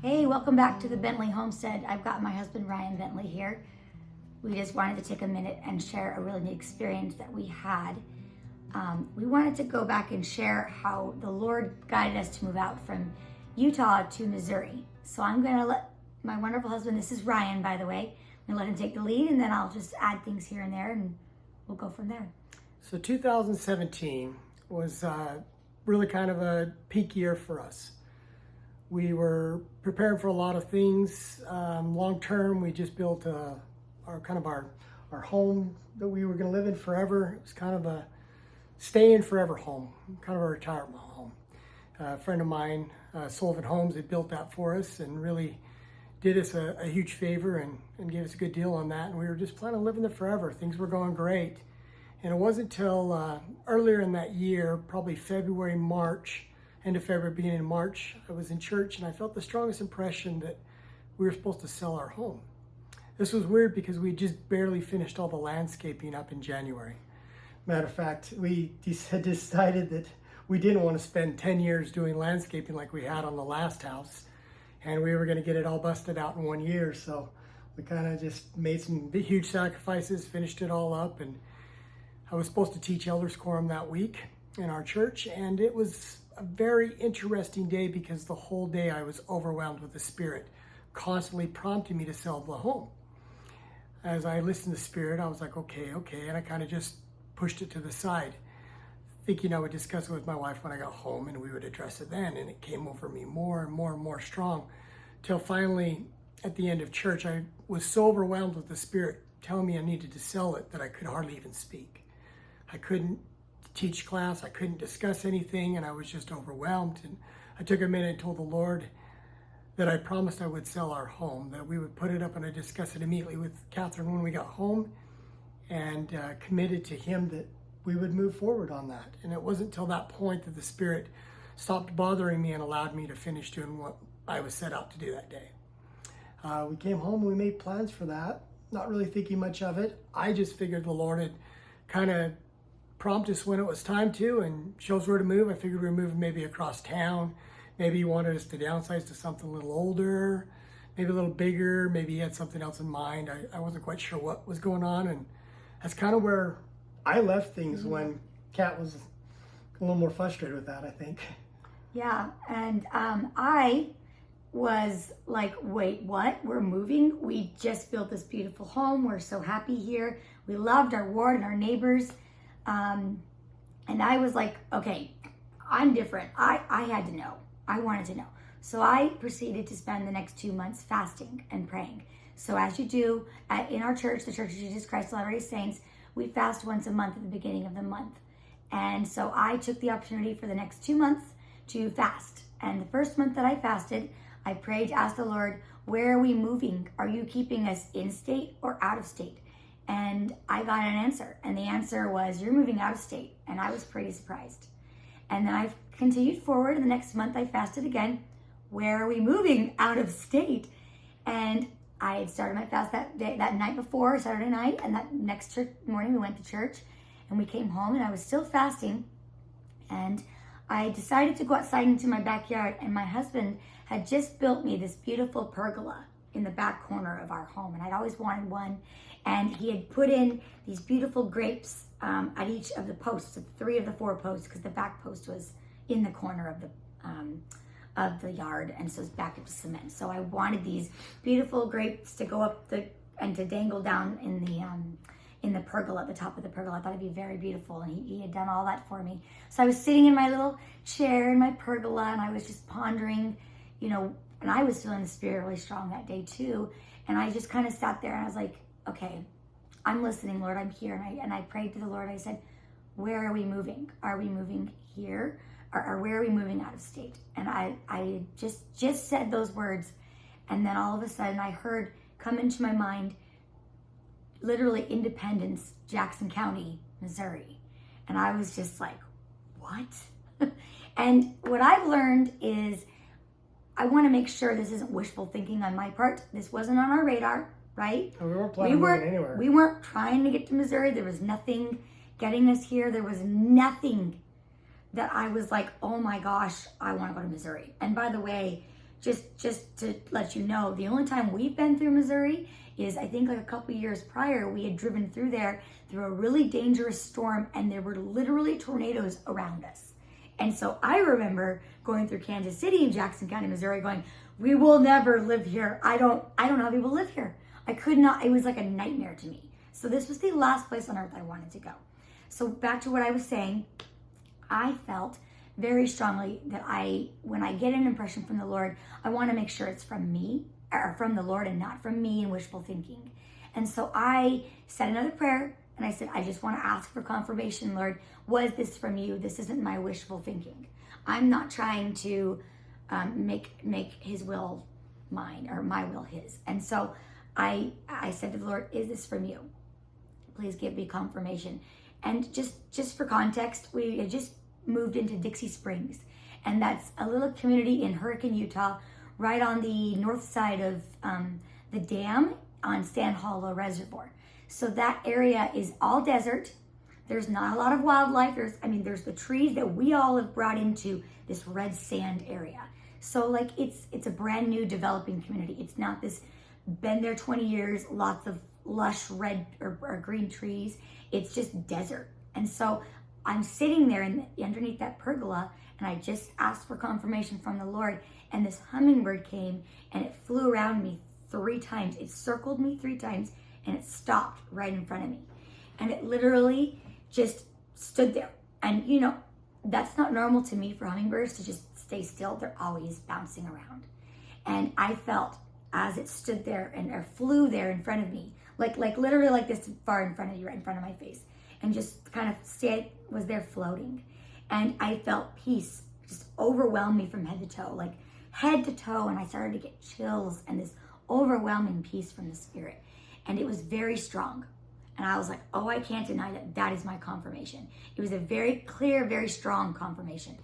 Hey, welcome back to the Bentley Homestead. I've got my husband Ryan Bentley here. We just wanted to take a minute and share a really neat experience that we had. We wanted to go back and share how the Lord guided us to move out from Utah to Missouri. So I'm going to let my wonderful husband, this is Ryan, by the way, I'm going to let him take the lead, and then I'll just add things here and there, and we'll go from there. So 2017 was really kind of a peak year for us. We were preparing for a lot of things. Long term, we just built our home that we were going to live in forever. It was kind of a stay in forever home, kind of a retirement home. A friend of mine, Sullivan Homes, had built that for us and really did us a huge favor and gave us a good deal on that. And we were just planning on living there forever. Things were going great. And it wasn't till earlier in that year, probably February, March, end of February, beginning of March, I was in church and I felt the strongest impression that we were supposed to sell our home. This was weird because we just barely finished all the landscaping up in January. Matter of fact, we had decided that we didn't want to spend 10 years doing landscaping like we had on the last house, and we were going to get it all busted out in 1 year. So we kind of just made some huge sacrifices, finished it all up, and I was supposed to teach Elders Quorum that week in our church, and it was a very interesting day because the whole day I was overwhelmed with the Spirit, constantly prompting me to sell the home. As I listened to the Spirit, I was like, okay, and I kind of just pushed it to the side, thinking I would discuss it with my wife when I got home and we would address it then, and it came over me more and more strong, till finally at the end of church, I was so overwhelmed with the Spirit telling me I needed to sell it that I could hardly even speak. I couldn't teach class, I couldn't discuss anything, and I was just overwhelmed. And I took a minute and told the Lord that I promised I would sell our home, that we would put it up and I'd discuss it immediately with Catherine when we got home, and committed to Him that we would move forward on that. And it wasn't until that point that the Spirit stopped bothering me and allowed me to finish doing what I was set out to do that day. We came home and we made plans for that, not really thinking much of it. I just figured the Lord had kind of prompt us when it was time to and shows where to move. I figured we were moving maybe across town. Maybe He wanted us to downsize to something a little older, maybe a little bigger. Maybe He had something else in mind. I wasn't quite sure what was going on. And that's kind of where I left things when Kat was a little more frustrated with that, I think. Yeah, and I was like, wait, what? We're moving? We just built this beautiful home. We're so happy here. We loved our ward and our neighbors. And I was like, okay, I'm different. I had to know. I wanted to know. So I proceeded to spend the next 2 months fasting and praying. So as you do in our church, the Church of Jesus Christ of Latter-day Saints, we fast once a month at the beginning of the month. And so I took the opportunity for the next 2 months to fast. And the first month that I fasted, I prayed to ask the Lord, where are we moving? Are you keeping us in state or out of state? And I got an answer. And the answer was, you're moving out of state. And I was pretty surprised. And then I continued forward. And the next month I fasted again. Where are we moving out of state? And I had started my fast that night before, Saturday night. And that next morning we went to church. And we came home and I was still fasting. And I decided to go outside into my backyard. And my husband had just built me this beautiful pergola in the back corner of our home. And I'd always wanted one. And he had put in these beautiful grapes at each of the posts, 3 of the 4 posts, because the back post was in the corner of the yard, and so it's back into cement. So I wanted these beautiful grapes to go up and to dangle down in the pergola, at the top of the pergola. I thought it'd be very beautiful, and he had done all that for me. So I was sitting in my little chair in my pergola, and I was just pondering, and I was feeling the Spirit really strong that day too. And I just kind of sat there and I was like, okay, I'm listening, Lord, I'm here. And I prayed to the Lord. I said, where are we moving? Are we moving here? Or where are we moving out of state? And I just said those words. And then all of a sudden I heard come into my mind, literally Independence, Jackson County, Missouri. And I was just like, what? And what I've learned is I want to make sure this isn't wishful thinking on my part. This wasn't on our radar. Right? We weren't planning on moving anywhere. We weren't trying to get to Missouri. There was nothing getting us here. There was nothing that I was like, oh my gosh, I want to go to Missouri. And by the way, just to let you know, the only time we've been through Missouri is, I think, like a couple years prior. We had driven through there through a really dangerous storm, and there were literally tornadoes around us. And so I remember going through Kansas City and Jackson County, Missouri, going, we will never live here. I don't know how people live here. I could not. It was like a nightmare to me. So this was the last place on earth I wanted to go. So back to what I was saying, I felt very strongly that when I get an impression from the Lord, I want to make sure it's from me, or from the Lord, and not from me and wishful thinking. And so I said another prayer, and I said, I just want to ask for confirmation, Lord. Was this from you? This isn't my wishful thinking. I'm not trying to make his will mine, or my will his. And so I said to the Lord, is this from you? Please give me confirmation. And just for context, we had just moved into Dixie Springs, and that's a little community in Hurricane, Utah, right on the north side of the dam on Sand Hollow Reservoir. So that area is all desert. There's not a lot of wildlife. There's the trees that we all have brought into this red sand area. So like it's a brand new developing community. It's not this been there 20 years, lots of lush red or green trees. It's just desert. And so I'm sitting there underneath that pergola, and I just asked for confirmation from the Lord, and this hummingbird came and it flew around me 3 times. It circled me 3 times, and it stopped right in front of me. And it literally just stood there. And that's not normal to me for hummingbirds to just stay still. They're always bouncing around. And I felt as it stood there or flew there in front of me, like literally like this far in front of you, right in front of my face, and just kind of was there floating. And I felt peace just overwhelm me from head to toe, and I started to get chills and this overwhelming peace from the Spirit. And it was very strong. And I was like, oh, I can't deny that. That is my confirmation. It was a very clear, very strong confirmation.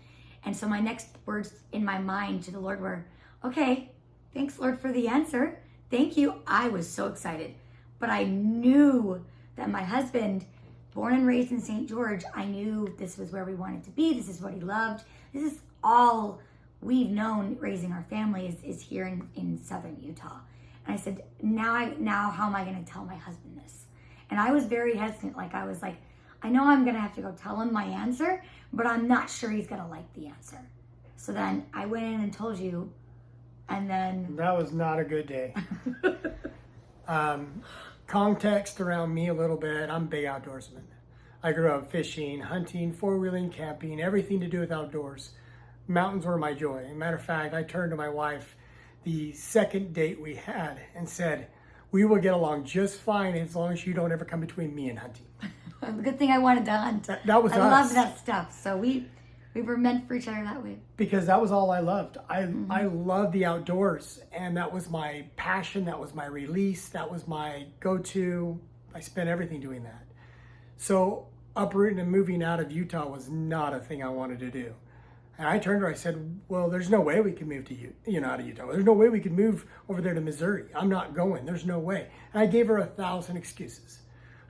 And so my next words in my mind to the Lord were, okay, thanks, Lord, for the answer. Thank you. I was so excited. But I knew that my husband, born and raised in St. George, I knew this was where we wanted to be. This is what he loved. This is all we've known raising our family is here in southern Utah. And I said, now how am I going to tell my husband this? And I was very hesitant. I was like, I know I'm going to have to go tell him my answer, but I'm not sure he's going to like the answer. So then I went in and told you, and then... That was not a good day. Context around me a little bit. I'm a big outdoorsman. I grew up fishing, hunting, four-wheeling, camping, everything to do with outdoors. Mountains were my joy. As a matter of fact, I turned to my wife the second date we had and said, we will get along just fine as long as you don't ever come between me and hunting. Good thing I wanted to hunt. That was us. I love that stuff. So we were meant for each other that way. Because that was all I loved. I loved the outdoors, and that was my passion. That was my release. That was my go-to. I spent everything doing that. So uprooting and moving out of Utah was not a thing I wanted to do. And I turned to her, I said, well, there's no way we can move to out of Utah. There's no way we could move over there to Missouri. I'm not going. There's no way. And I gave her 1,000 excuses.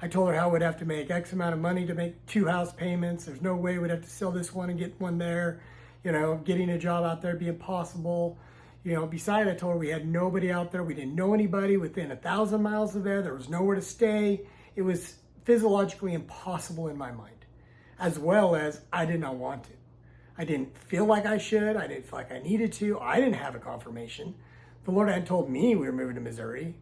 I told her how we'd have to make X amount of money to make 2 house payments. There's no way we'd have to sell this one and get one there. Getting a job out there would be impossible. Besides, I told her we had nobody out there. We didn't know anybody within 1,000 miles of there. There was nowhere to stay. It was physiologically impossible in my mind, as well as I did not want to. I didn't feel like I should. I didn't feel like I needed to. I didn't have a confirmation. The Lord had told me we were moving to Missouri.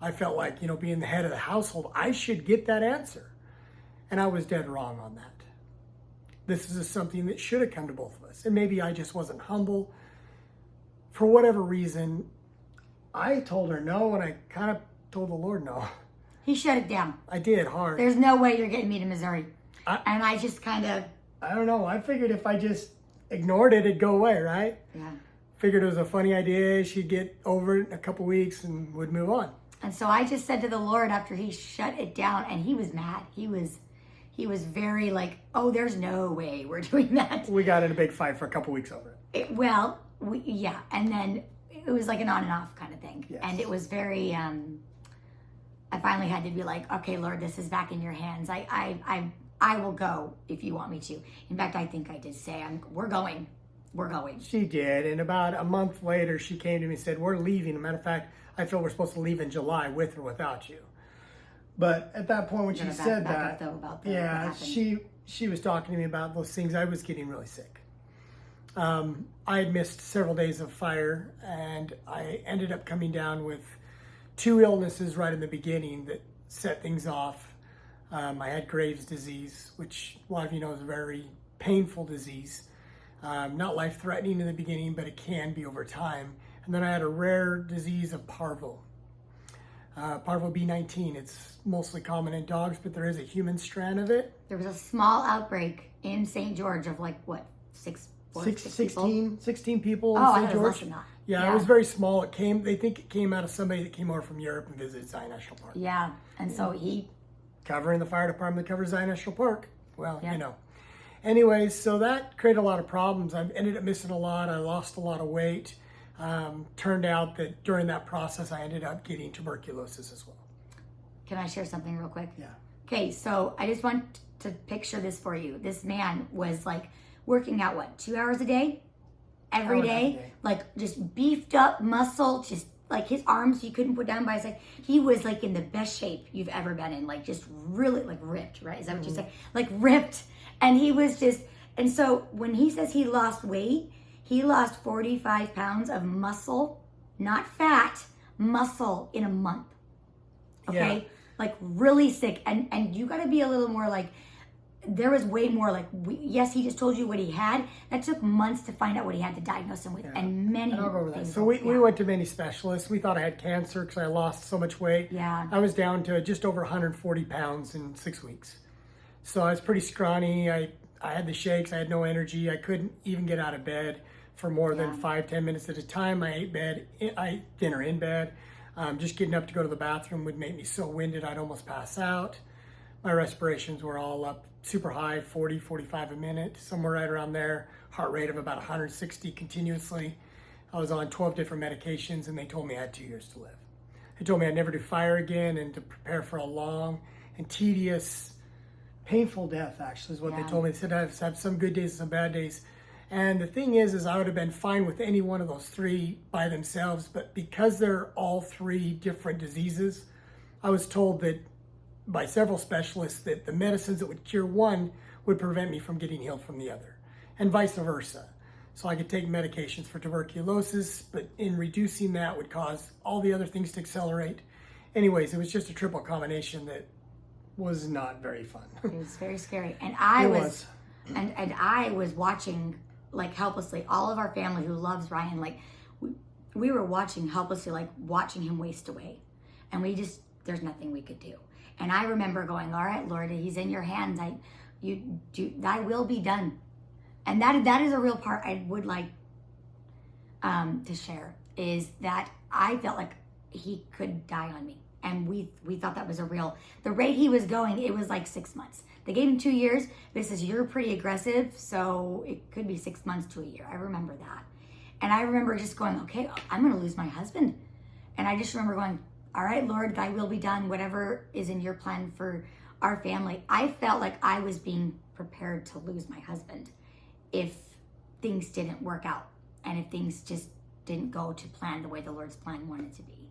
I felt like, being the head of the household, I should get that answer. And I was dead wrong on that. This is something that should have come to both of us. And maybe I just wasn't humble. For whatever reason, I told her no, and I kind of told the Lord no. He shut it down. I did, hard. There's no way you're getting me to Missouri. And I just kind of... I don't know. I figured if I just ignored it, it'd go away, right? Yeah. Figured it was a funny idea. She'd get over it in a couple weeks and would move on. And so I just said to the Lord after he shut it down, and he was mad. He was very like, oh, there's no way we're doing that. We got in a big fight for a couple weeks over it. And then it was like an on and off kind of thing. Yes. And it was very, I finally had to be like, okay, Lord, this is back in your hands. I will go if you want me to. In fact, I think I did say, we're going. we're going. She did, and about a month later, she came to me and said, we're leaving. As a matter of fact, I feel we're supposed to leave in July with or without you. But at that point when she said that, yeah, she was talking to me about those things. I was getting really sick. I had missed several days of fire, and I ended up coming down with 2 illnesses right in the beginning that set things off. I had Graves' disease, which a lot of you know is a very painful disease. Not life-threatening in the beginning, but it can be over time. And then I had a rare disease of parvo. Parvo B19, it's mostly common in dogs, but there is a human strand of it. There was a small outbreak in St. George of like, what, 16 people in Oh, I St. thought it was George. less than that. Yeah, it was very small. They think it came out of somebody that came over from Europe and visited Zion National Park. Yeah, and so he... Covering the fire department that covers Zion National Park. Well, you know. Anyways, so that created a lot of problems. I ended up missing a lot. I lost a lot of weight. Turned out that during that process, I ended up getting tuberculosis as well. Can I share something real quick? Yeah. Okay, so I just want to picture this for you. This man was like working out, what, 2 hours a day? Every day? Like just beefed up muscle, just like his arms you couldn't put down by his side. He was like in the best shape you've ever been in, like just really like ripped, right? Is that what you say? Like ripped. And he was just, and so when he says he lost weight, he lost 45 pounds of muscle, not fat, muscle in a month. Okay? Yeah. Like really sick. And you got to be a little more like, there was way more like, yes, he just told you what he had. That took months to find out what he had to diagnose him with, and many things. So we went to many specialists. We thought I had cancer because I lost so much weight. Yeah. I was down to just over 140 pounds in 6 weeks. So I was pretty scrawny. I had the shakes. I had no energy. I couldn't even get out of bed for more than 5-10 minutes at a time. I ate dinner in bed. Just getting up to go to the bathroom would make me so winded I'd almost pass out. My respirations were all up super high, 40, 45 a minute, somewhere right around there. Heart rate of about 160 continuously. I was on 12 different medications, and they told me I had 2 years to live. They told me I'd never do fire again and to prepare for a long and tedious, painful death, actually, is what they told me. They said I'd have some good days and some bad days. And the thing is I would have been fine with any one of those 3 by themselves, but because they're all 3 different diseases, I was told that by several specialists that the medicines that would cure one would prevent me from getting healed from the other, and vice versa. So I could take medications for tuberculosis, but in reducing that would cause all the other things to accelerate. Anyways, it was just a triple combination that was not very fun. It was very scary. And I was watching like helplessly, all of our family who loves Ryan, like we were watching helplessly, like watching him waste away. And there's nothing we could do. And I remember going, all right, Lord, he's in your hands. Thy will be done. And that is a real part I would like to share, is that I felt like he could die on me. And we thought that was the rate he was going, it was like 6 months. They gave him 2 years. They says, you're pretty aggressive, so it could be 6 months to a year. I remember that. And I remember just going, okay, I'm going to lose my husband. And I just remember going, all right, Lord, thy will be done, whatever is in your plan for our family. I felt like I was being prepared to lose my husband if things didn't work out and if things just didn't go to plan the way the Lord's plan wanted to be.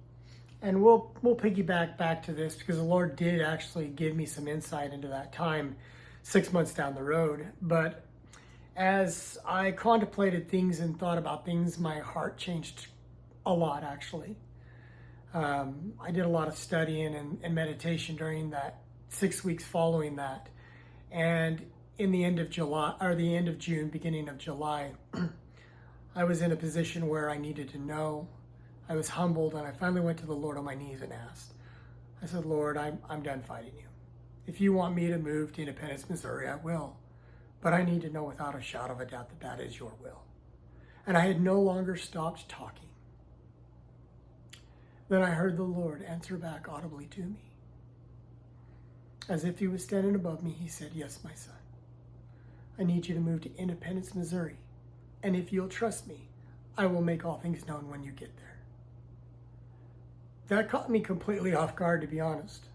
And we'll piggyback back to this because the Lord did actually give me some insight into that time 6 months down the road. But as I contemplated things and thought about things, my heart changed a lot, actually. I did a lot of studying and meditation during that 6 weeks following that. And in the end of June, beginning of July, I was in a position where I needed to know. I was humbled, and I finally went to the Lord on my knees and asked. I said, Lord, I'm done fighting you. If you want me to move to Independence, Missouri, I will. But I need to know without a shadow of a doubt that is your will. And I had no longer stopped talking. Then I heard the Lord answer back audibly to me. As if he was standing above me, he said, yes, my son. I need you to move to Independence, Missouri. And if you'll trust me, I will make all things known when you get there. That caught me completely off guard, to be honest.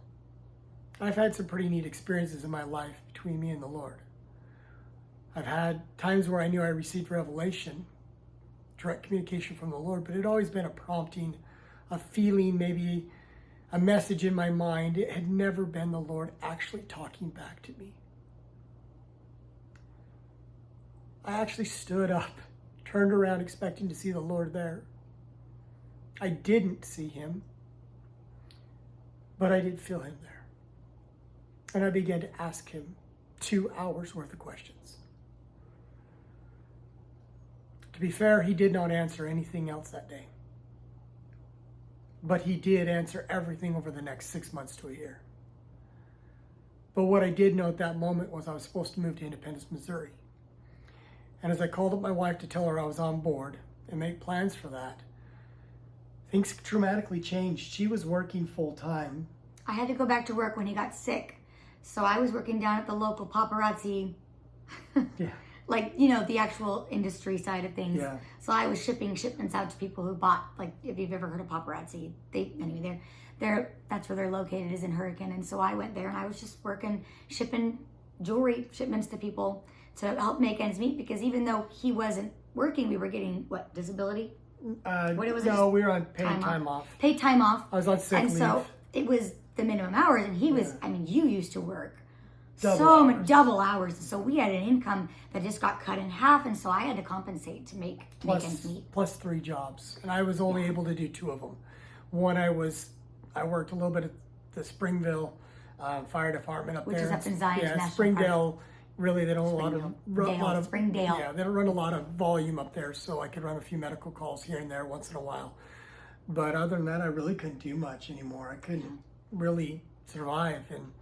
I've had some pretty neat experiences in my life between me and the Lord. I've had times where I knew I received revelation, direct communication from the Lord, but it had always been a prompting, a feeling, maybe a message in my mind. It had never been the Lord actually talking back to me. I actually stood up, turned around expecting to see the Lord there. I didn't see him, but I did feel him there. And I began to ask him 2 hours worth of questions. To be fair, he did not answer anything else that day. But he did answer everything over the next 6 months to a year. But what I did know at that moment was I was supposed to move to Independence, Missouri. And as I called up my wife to tell her I was on board and make plans for that, things dramatically changed. She was working full time. I had to go back to work when he got sick. So I was working down at the local paparazzi, Yeah. like, you know, the actual industry side of things. Yeah. So I was shipping shipments out to people who bought, like, if you've ever heard of paparazzi, that's where they're located, is in Hurricane. And so I went there and I was just working, shipping jewelry shipments to people to help make ends meet, because even though he wasn't working, we were getting, what, disability? What was it? No, we were on paid time off. Paid time off. I was on sick leave. And so it was the minimum hours, and he was, I mean, you used to work Double hours. So we had an income that just got cut in half, and so I had to compensate to make ends meet. Plus 3 jobs, and I was only able to do 2 of them. One, I worked a little bit at the Springville Fire Department up Which there. is up in Zion's National Springdale. Park. Really, they don't Springdale. Yeah, they don't run a lot of volume up there, so I could run a few medical calls here and there once in a while. But other than that, I really couldn't do much anymore. I couldn't really survive. And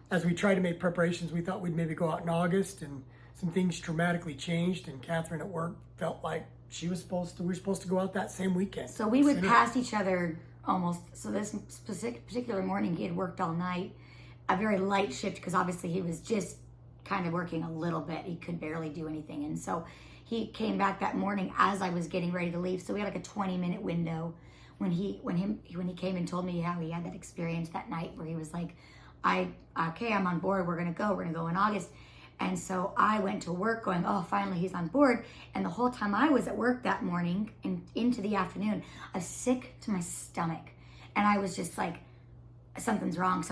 as we tried to make preparations, we thought we'd maybe go out in August, and some things dramatically changed. And Catherine at work felt like we were supposed to go out that same weekend. So we would pass each other almost. So this particular morning, he had worked all night, a very light shift, because obviously he was just kind of working a little bit. He could barely do anything. And so he came back that morning as I was getting ready to leave. So we had like a 20-minute window when he came and told me how he had that experience that night where he was like, I'm on board. We're going to go in August. And so I went to work going, oh, finally he's on board. And the whole time I was at work that morning and into the afternoon, I was sick to my stomach. And I was just like, something's wrong.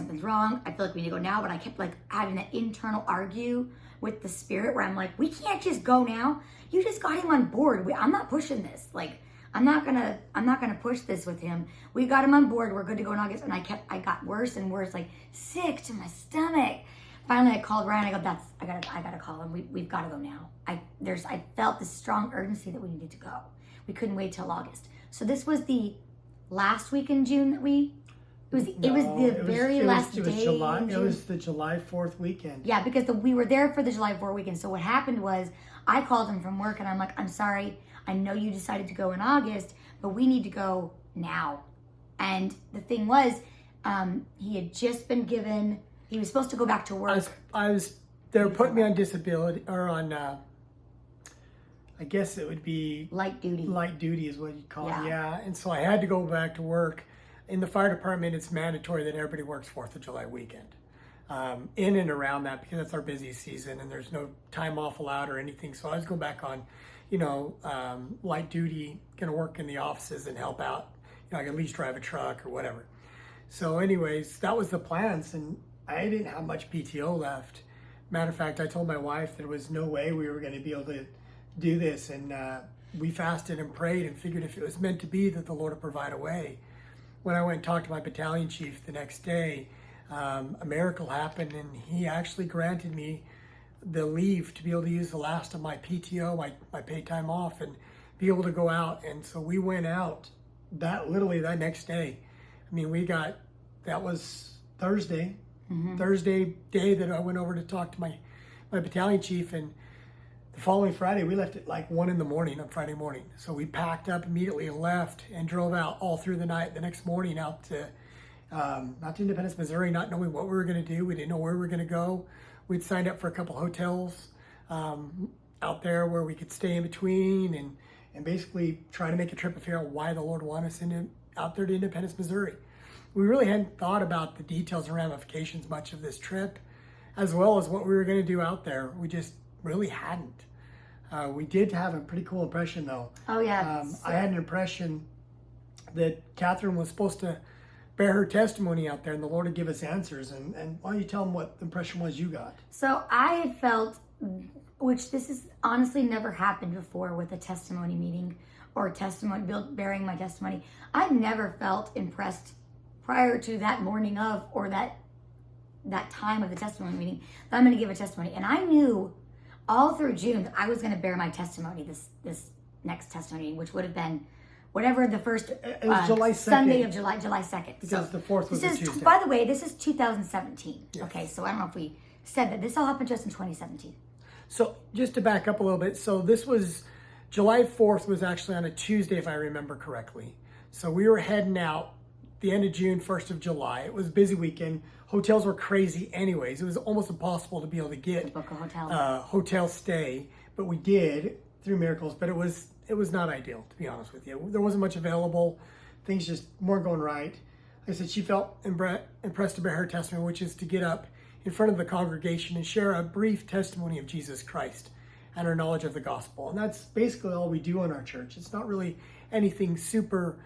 I feel like we need to go now. But I kept like having that internal argue with the spirit where I'm like, we can't just go now. You just got him on board. I'm not pushing this. Like, I'm not gonna push this with him. We got him on board. We're good to go in August. And I got worse and worse, like sick to my stomach. Finally, I called Ryan. I go, I gotta call him. We've got to go now. I felt this strong urgency that we needed to go. We couldn't wait till August. So this was the last week in June that it was the very last day. It was the July 4th weekend. Yeah, because we were there for the July 4th weekend. So what happened was I called him from work and I'm like, I'm sorry. I know you decided to go in August, but we need to go now. And the thing was, he had just been given, he was supposed to go back to work. They were putting me on disability, or on, I guess it would be... Light duty. Light duty is what you call it, yeah. And so I had to go back to work. In the fire department, it's mandatory that everybody works 4th of July weekend. In and around that, because that's our busy season and there's no time off allowed or anything. So I was going back on, light duty, going to work in the offices and help out. I could at least drive a truck or whatever. So anyways, that was the plans, and I didn't have much PTO left. Matter of fact, I told my wife there was no way we were going to be able to do this. And we fasted and prayed and figured if it was meant to be that the Lord would provide a way. When I went and talked to my battalion chief the next day, a miracle happened, and he actually granted me the leave to be able to use the last of my PTO, my paid time off, and be able to go out. And so we went out literally that next day. I mean, that was Thursday, Thursday day that I went over to talk to my battalion chief, and the following Friday, we left at like 1 a.m. on Friday morning. So we packed up immediately and left and drove out all through the night. The next morning out to, not to Independence, Missouri, not knowing what we were going to do. We didn't know where we were going to go. We'd signed up for a couple hotels out there where we could stay in between and basically try to make a trip and figure out why the Lord wanted us out there to Independence, Missouri. We really hadn't thought about the details and ramifications much of this trip, as well as what we were going to do out there. We just really hadn't. We did have a pretty cool impression, though. Oh, yeah. I had an impression that Catherine was supposed to bear her testimony out there, and the Lord would give us answers. And why don't you tell them what the impression was you got? So I had felt, which this has honestly never happened before with a testimony meeting or testimony, bearing my testimony. I've never felt impressed prior to that morning of, or that time of the testimony meeting, that I'm going to give a testimony. And I knew all through June that I was going to bear my testimony this next testimony, which would have been whatever the first It was July 2nd. Sunday of July 2nd. Because the 4th was a Tuesday. By the way, this is 2017. Yes. Okay, so I don't know if we said that. This all happened to us in 2017. So just to back up a little bit, so this was July 4th was actually on a Tuesday, if I remember correctly. So we were heading out the end of June, 1st of July. It was a busy weekend. Hotels were crazy anyways. It was almost impossible to be able to get Book a hotel. Hotel stay, but we did through Miracles, but it was not ideal, to be honest with you. There wasn't much available. Things just weren't going right. I said she felt impressed to bear her testimony, which is to get up in front of the congregation and share a brief testimony of Jesus Christ and our knowledge of the gospel. And that's basically all we do in our church. It's not really anything super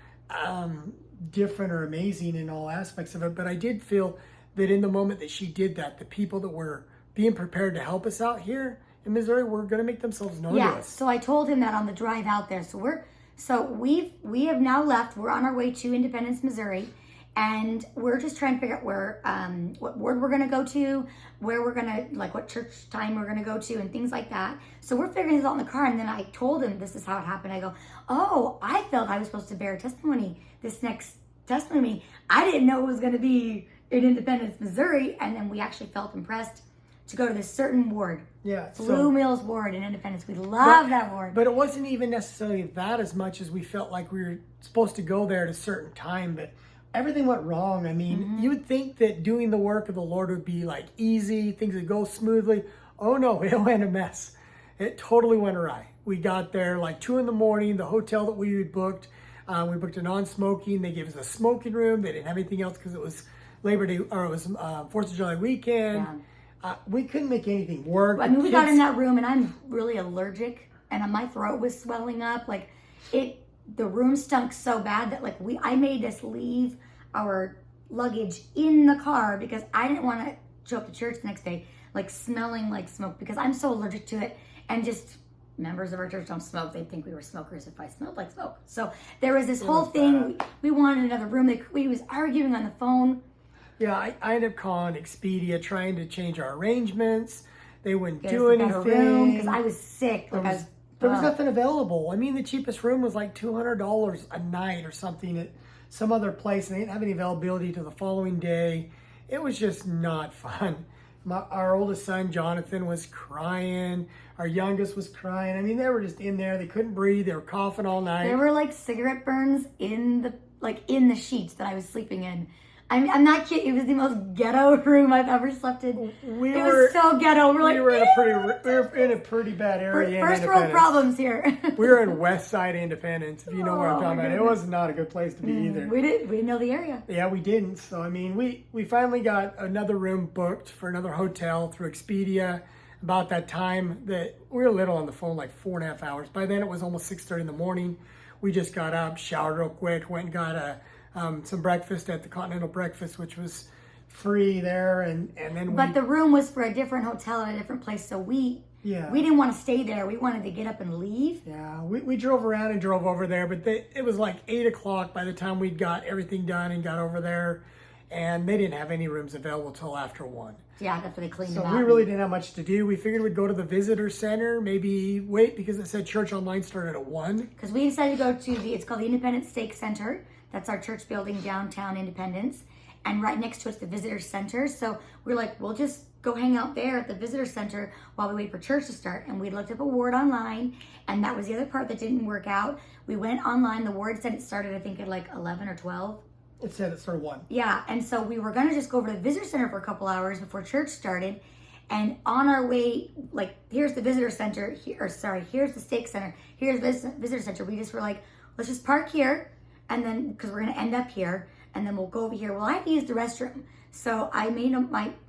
different or amazing in all aspects of it, but I did feel that in the moment that she did that, the people that were being prepared to help us out here in Missouri were going to make themselves known to us. So I told him that on the drive out there. So we have now left. We're on our way to Independence, Missouri, and we're just trying to figure out where what ward we're going to go to, where we're going to, like, what church time we're going to go to, and things like that. So we're figuring this out in the car, and then I told him this is how it happened. I go, oh, I felt I was supposed to bear testimony this next testimony. I didn't know it was going to be in Independence, Missouri, and then we actually felt impressed to go to this certain ward. Yeah. Blue Mills Ward in Independence. We love that ward. But it wasn't even necessarily that as much as we felt like we were supposed to go there at a certain time, but everything went wrong. I mean, you would think that doing the work of the Lord would be like easy, things would go smoothly. Oh no, it went a mess. It totally went awry. We got there like 2 a.m. The hotel that we had booked, we booked a non-smoking. They gave us a smoking room. They didn't have anything else because it was Labor Day, or it was 4th of July weekend. Yeah. We couldn't make anything work. I mean, we got in that room, and I'm really allergic, and my throat was swelling up. Like, the room stunk so bad that, like, I made us leave our luggage in the car because I didn't want to show up to church the next day, like, smelling like smoke, because I'm so allergic to it. And just members of our church don't smoke. They'd think we were smokers if I smelled like smoke. So there was this whole thing. We wanted another room. We was arguing on the phone. Yeah, I ended up calling Expedia, trying to change our arrangements. They wouldn't do anything. Because I was sick. There was nothing available. I mean, the cheapest room was like $200 a night or something at some other place, and they didn't have any availability to the following day. It was just not fun. Our oldest son, Jonathan, was crying. Our youngest was crying. I mean, they were just in there. They couldn't breathe. They were coughing all night. There were like cigarette burns in the sheets that I was sleeping in. I'm not kidding. It was the most ghetto room I've ever slept in. It was so ghetto. We were in a pretty bad area. First world problems here. We were in West Side Independence, if you know where I'm talking about. It was not a good place to be either. We didn't know the area. Yeah, we didn't. So I mean, we finally got another room booked for another hotel through Expedia. About that time, that we were little on the phone, like 4.5 hours. By then, it was almost 6:30 in the morning. We just got up, showered real quick, went and got some breakfast at the Continental Breakfast, which was free there, and then But the room was for a different hotel at a different place, so we didn't want to stay there. We wanted to get up and leave. Yeah, we drove around and drove over there, but it was like 8 o'clock by the time we'd got everything done and got over there, and they didn't have any rooms available till after 1. Yeah, after they cleaned it So up. we really didn't have much to do. We figured we'd go to the visitor center, maybe wait, because it said church online started at 1. Because we decided to go to it's called the Independence Stake Center. That's our church building downtown Independence. And right next to it's the visitor center. So we're like, we'll just go hang out there at the visitor center while we wait for church to start. And we looked up a ward online, and that was the other part that didn't work out. We went online. The ward said it started, I think, at like 11 or 12. It said it started 1. Yeah, and so we were gonna just go over to the visitor center for a couple hours before church started. And on our way, like, here's the visitor center, here's the stake center, here's the visitor center. We just were like, let's just park here, and then, because we're gonna end up here, and then we'll go over here. Well, I had to use the restroom. So I made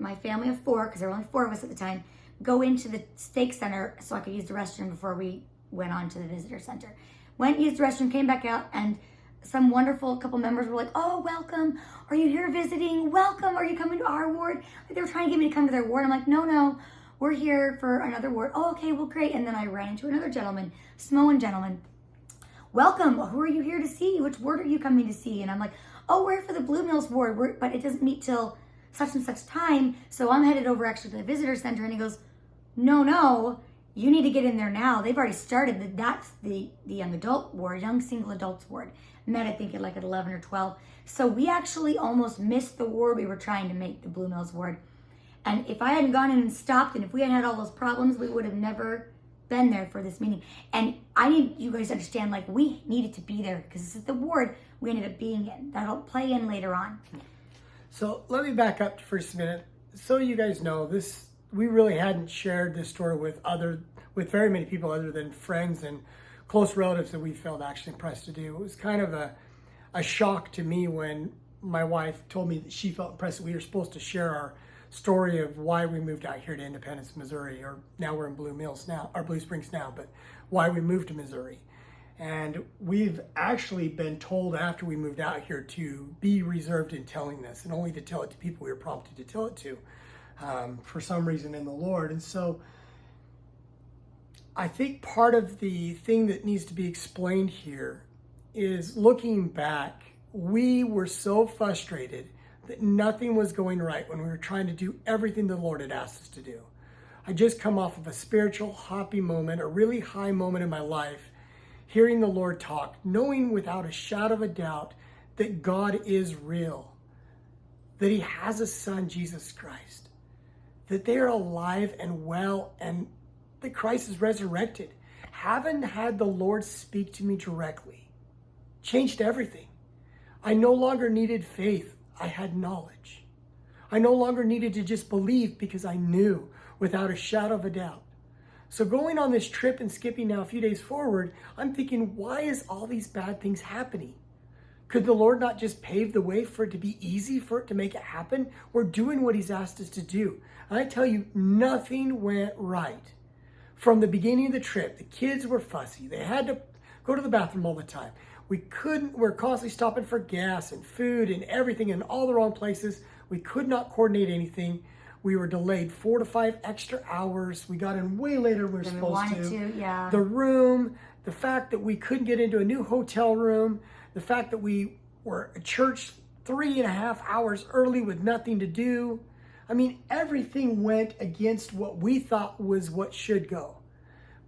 my family of 4, because there were only 4 of us at the time, go into the stake center so I could use the restroom before we went on to the visitor center. Went, used the restroom, came back out, and some wonderful couple members were like, oh, welcome. Are you here visiting? Welcome. Are you coming to our ward? Like, they were trying to get me to come to their ward. I'm like, no, we're here for another ward. Oh, okay, well, great. And then I ran into another gentleman, Samoan gentleman. Welcome. Who are you here to see? Which ward are you coming to see? And I'm like, oh, we're for the Blue Mills ward, but it doesn't meet till such and such time. So I'm headed over actually to the visitor center. And he goes, no, you need to get in there now. They've already started. That's the young adult ward, young single adults ward. Met, I think, at like at 11 or 12. So we actually almost missed the ward we were trying to make, the Blue Mills ward. And if I hadn't gone in and stopped, and if we hadn't had all those problems, we would have never been there for this meeting. And I need you guys to understand, like, we needed to be there because this is the ward we ended up being in. That'll play in later on. So let me back up for just a minute. So you guys know this, we really hadn't shared this story with very many people other than friends and close relatives that we felt actually impressed to do. It was kind of a shock to me when my wife told me that she felt impressed that we were supposed to share our story of why we moved out here to Independence, Missouri, or now we're in Blue Mills now, or Blue Springs now, but why we moved to Missouri. And we've actually been told after we moved out here to be reserved in telling this and only to tell it to people we were prompted to tell it to for some reason in the Lord. And so I think part of the thing that needs to be explained here is looking back, we were so frustrated that nothing was going right when we were trying to do everything the Lord had asked us to do. I just come off of a spiritual happy moment, a really high moment in my life, hearing the Lord talk, knowing without a shadow of a doubt that God is real, that he has a son, Jesus Christ, that they are alive and well, and that Christ is resurrected. Having had the Lord speak to me directly changed everything. I no longer needed faith. I had knowledge. I no longer needed to just believe because I knew without a shadow of a doubt. So going on this trip and skipping now a few days forward, I'm thinking, why is all these bad things happening? Could the Lord not just pave the way for it to be easy, for it to make it happen? We're doing what he's asked us to do. And I tell you, nothing went right. From the beginning of the trip, the kids were fussy. They had to go to the bathroom all the time. We're constantly stopping for gas and food and everything in all the wrong places. We could not coordinate anything. We were delayed 4 to 5 extra hours. We got in way later than we were supposed to. Yeah. The room, the fact that we couldn't get into a new hotel room, the fact that we were at church 3.5 hours early with nothing to do. I mean, everything went against what we thought was what should go.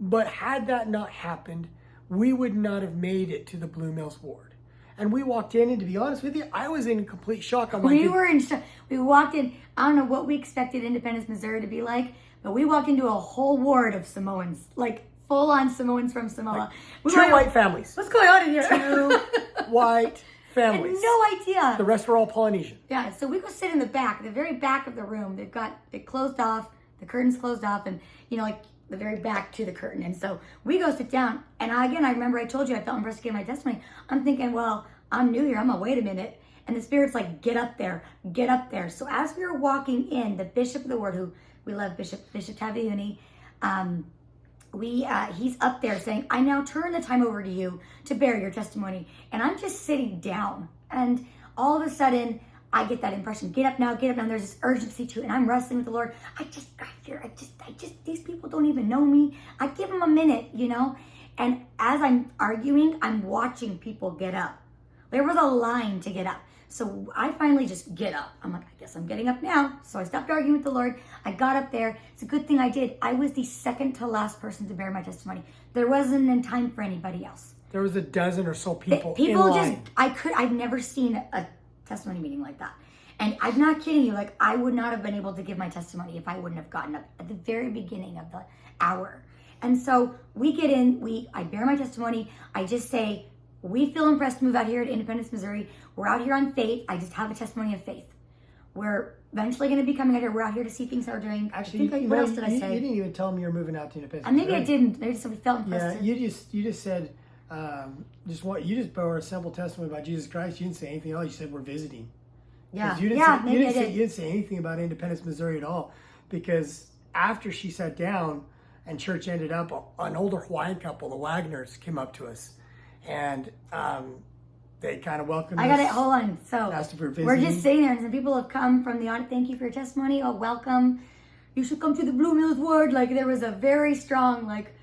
But had that not happened, we would not have made it to the Blue Mills ward. And we walked in, and to be honest with you, I was in complete shock. We were in shock. We walked in, I don't know what we expected Independence, Missouri to be like, but we walked into a whole ward of Samoans, like full-on Samoans from Samoa. Like two white families. What's going on in here? Two white families. I had no idea. The rest were all Polynesian. Yeah, so we go sit in the back, the very back of the room. They've got it closed off, the curtains closed off, and, you know, like the very back to the curtain. And so we go sit down. And I remember I told you I felt impressed to give my testimony. I'm thinking, well, I'm new here. I'm going to wait a minute. And the Spirit's like, get up there, get up there. So as we were walking in, the bishop of the ward, who we love, Bishop Taviuni, he's up there saying, I now turn the time over to you to bear your testimony. And I'm just sitting down. And all of a sudden, I get that impression, get up now, get up now. There's this urgency to it. And I'm wrestling with the Lord. I just got here. These people don't even know me. I give them a minute, you know. And as I'm arguing, I'm watching people get up. There was a line to get up. So I finally just get up. I'm like, I guess I'm getting up now. So I stopped arguing with the Lord. I got up there. It's a good thing I did. I was the second to last person to bear my testimony. There wasn't in time for anybody else. There was a dozen or so people in line. I've never seen a testimony meeting like that. And I'm not kidding you. Like, I would not have been able to give my testimony if I wouldn't have gotten up at the very beginning of the hour. And so we get in, I bear my testimony. I just say, we feel impressed to move out here to Independence, Missouri. We're out here on faith. I just have a testimony of faith. We're eventually going to be coming out here. We're out here to see things that we're doing. Actually, what else did I say? You didn't even tell me you're moving out to Independence. And maybe Missouri. I didn't. Maybe so we felt impressed. Yeah, you just said you just bore a simple testimony about Jesus Christ. You didn't say anything else. You said we're visiting. Yeah, maybe I did. You didn't say anything about Independence, Missouri at all, because after she sat down and church ended up, an older Hawaiian couple, the Wagners, came up to us, and they kind of welcomed us. I got it. Hold on. So asked if we were visiting. we're just sitting there, and some people have come from the audience. Thank you for your testimony. Oh, welcome. You should come to the Blue Mills Ward. Like, there was a very strong, like,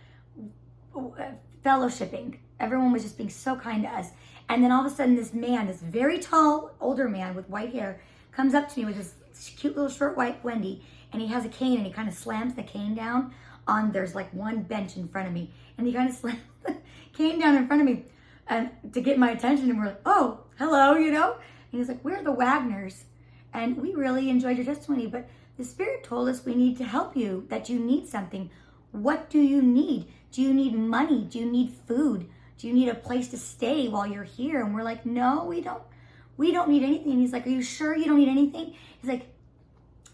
fellowshipping. Everyone was just being so kind to us. And then all of a sudden, this man, this very tall, older man with white hair, comes up to me with this cute little short white Wendy, and he has a cane, and he kind of slams the cane down on, there's like one bench in front of me, and he kind of slams the cane down in front of me, and to get my attention, and we're like, oh, hello, you know? And he's like, we're the Wagners, and we really enjoyed your testimony, but the Spirit told us we need to help you, that you need something. What do you need? Do you need money? Do you need food? Do you need a place to stay while you're here? And we're like, no, we don't. We don't need anything. And he's like, are you sure you don't need anything? He's like,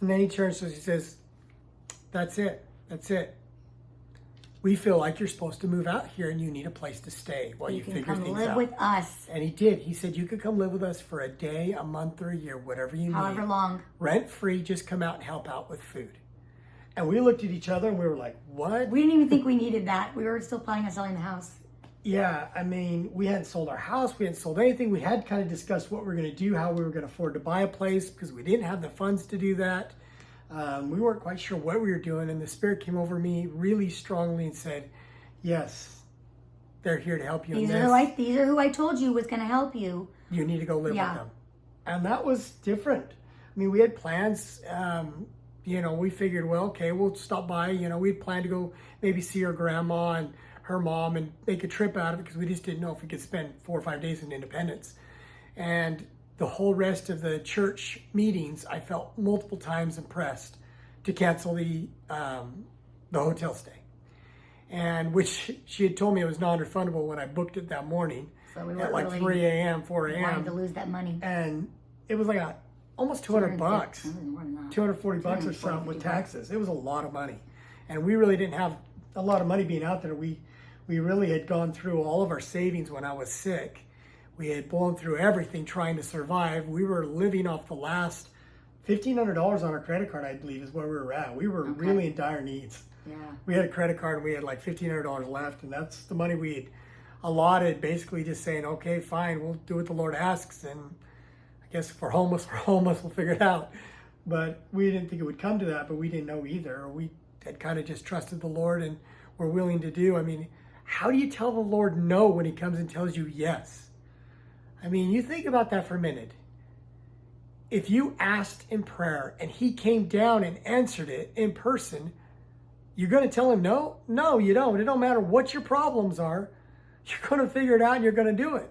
and then he turns to us, he says, that's it. That's it. We feel like you're supposed to move out here and you need a place to stay while you figure things out. You can come live with us. And he did. He said, you could come live with us for a day, a month, or a year, whatever you need. However long. Rent free, just come out and help out with food. And we looked at each other and we were like, what? We didn't even think we needed that. We were still planning on selling the house. Yeah, I mean, we hadn't sold our house. We hadn't sold anything. We had kind of discussed what we were going to do, how we were going to afford to buy a place, because we didn't have the funds to do that. We weren't quite sure what we were doing. And the Spirit came over me really strongly and said, yes, they're here to help you. These are who I told you was going to help you. You need to go live with them. And that was different. I mean, we had plans. We figured, well, okay, we'll stop by. We had planned to go maybe see her grandma and her mom and make a trip out of it, because we just didn't know if we could spend 4 or 5 days in Independence. And the whole rest of the church meetings, I felt multiple times impressed to cancel the hotel stay. And which she had told me it was non-refundable when I booked it that morning, so we at like really 3 a.m., 4 a.m. Wanted to lose that money. And it was like almost $200, $240 or something with taxes. It was a lot of money. And we really didn't have a lot of money being out there. We really had gone through all of our savings when I was sick. We had blown through everything trying to survive. We were living off the last $1,500 on our credit card, I believe, is where we were at. We were really in dire needs. Yeah. We had a credit card and we had like $1,500 left, and that's the money we had allotted, basically just saying, okay, fine, we'll do what the Lord asks, and I guess if we're homeless, we'll figure it out. But we didn't think it would come to that, but we didn't know either. We had kind of just trusted the Lord and were willing to do. I mean, how do you tell the Lord no when he comes and tells you yes? I mean, you think about that for a minute. If you asked in prayer and he came down and answered it in person, you're going to tell him no? No, you don't. It don't matter what your problems are. You're going to figure it out and you're going to do it.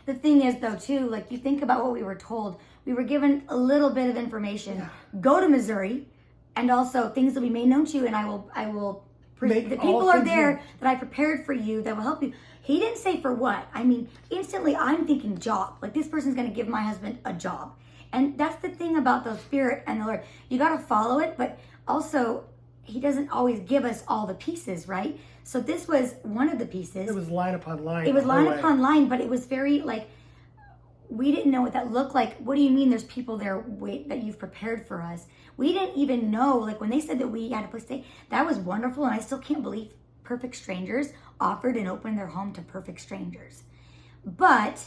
The thing is, though, too, like, you think about what we were told. We were given a little bit of information. Yeah. Go to Missouri, and also things will be made known to you, and I will the people are there that I prepared for you that will help you. He didn't say for what. I mean, instantly I'm thinking job. Like, this person's going to give my husband a job. And that's the thing about the Spirit and the Lord. You got to follow it, but also he doesn't always give us all the pieces, right? So this was one of the pieces. It was line upon line. It was line upon line, but it was very, like, we didn't know what that looked like. What do you mean there's people there that you've prepared for us? We didn't even know, like, when they said that we had a place to stay, that was wonderful, and I still can't believe perfect strangers offered and opened their home to perfect strangers. But,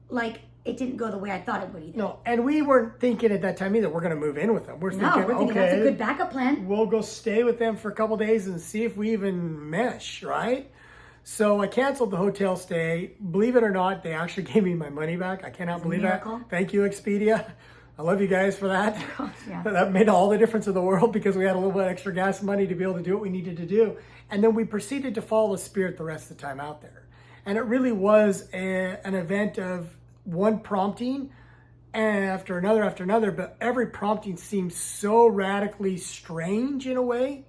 like, it didn't go the way I thought it would either. No, and we weren't thinking at that time either we're going to move in with them. We're thinking, okay, that's a good backup plan. We'll go stay with them for a couple days and see if we even mesh, right? So I canceled the hotel stay. Believe it or not, they actually gave me my money back. I cannot believe that. Thank you, Expedia. I love you guys for that. Yeah. That made all the difference in the world, because we had a little bit extra gas money to be able to do what we needed to do. And then we proceeded to follow the Spirit the rest of the time out there. And it really was an event of one prompting and after another, but every prompting seemed so radically strange in a way,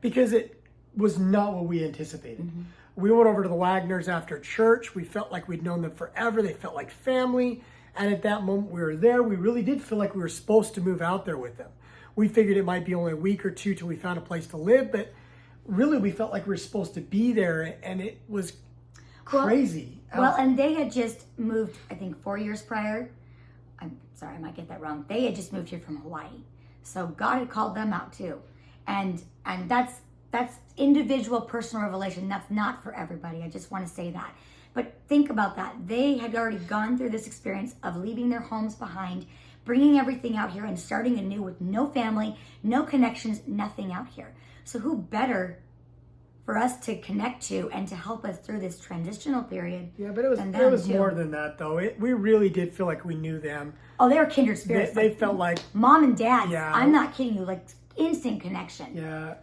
because it was not what we anticipated. Mm-hmm. We went over to the Wagners after church. We felt like we'd known them forever. They felt like family. And at that moment we were there, we really did feel like we were supposed to move out there with them. We figured it might be only a week or two till we found a place to live, but really we felt like we were supposed to be there, and it was crazy. Well, and they had just moved, I think, 4 years prior. I'm sorry, I might get that wrong. They had just moved here from Hawaii. So God had called them out too. And that's individual personal revelation. That's not for everybody. I just want to say that. But think about that. They had already gone through this experience of leaving their homes behind, bringing everything out here and starting anew with no family, no connections, nothing out here. So who better for us to connect to and to help us through this transitional period? Yeah, but it was more than that, though. We really did feel like we knew them. Oh, they were kindred spirits. They felt like mom and dad. Yeah. I'm not kidding you. Like instant connection. Yeah.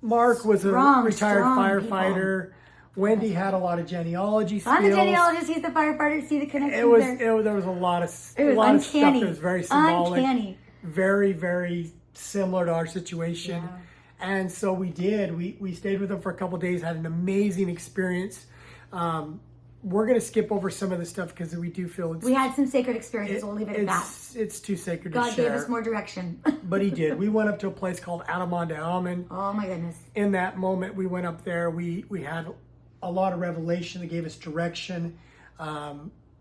Mark was a retired firefighter. People. Wendy had a lot of genealogy skills. I'm the genealogist. He's the firefighter. See the connection there was a lot of stuff that was very symbolic. Uncanny. Very, very similar to our situation. Yeah. And so we did. We stayed with them for a couple of days, had an amazing experience. We're going to skip over some of the stuff because we do feel we had some sacred experiences. We'll leave it at that. It's too sacred God to share. gave us more direction. But he did. We went up to a place called Adamanda Amen. Oh my goodness. In that moment, we went up there. We had a lot of revelation that gave us direction.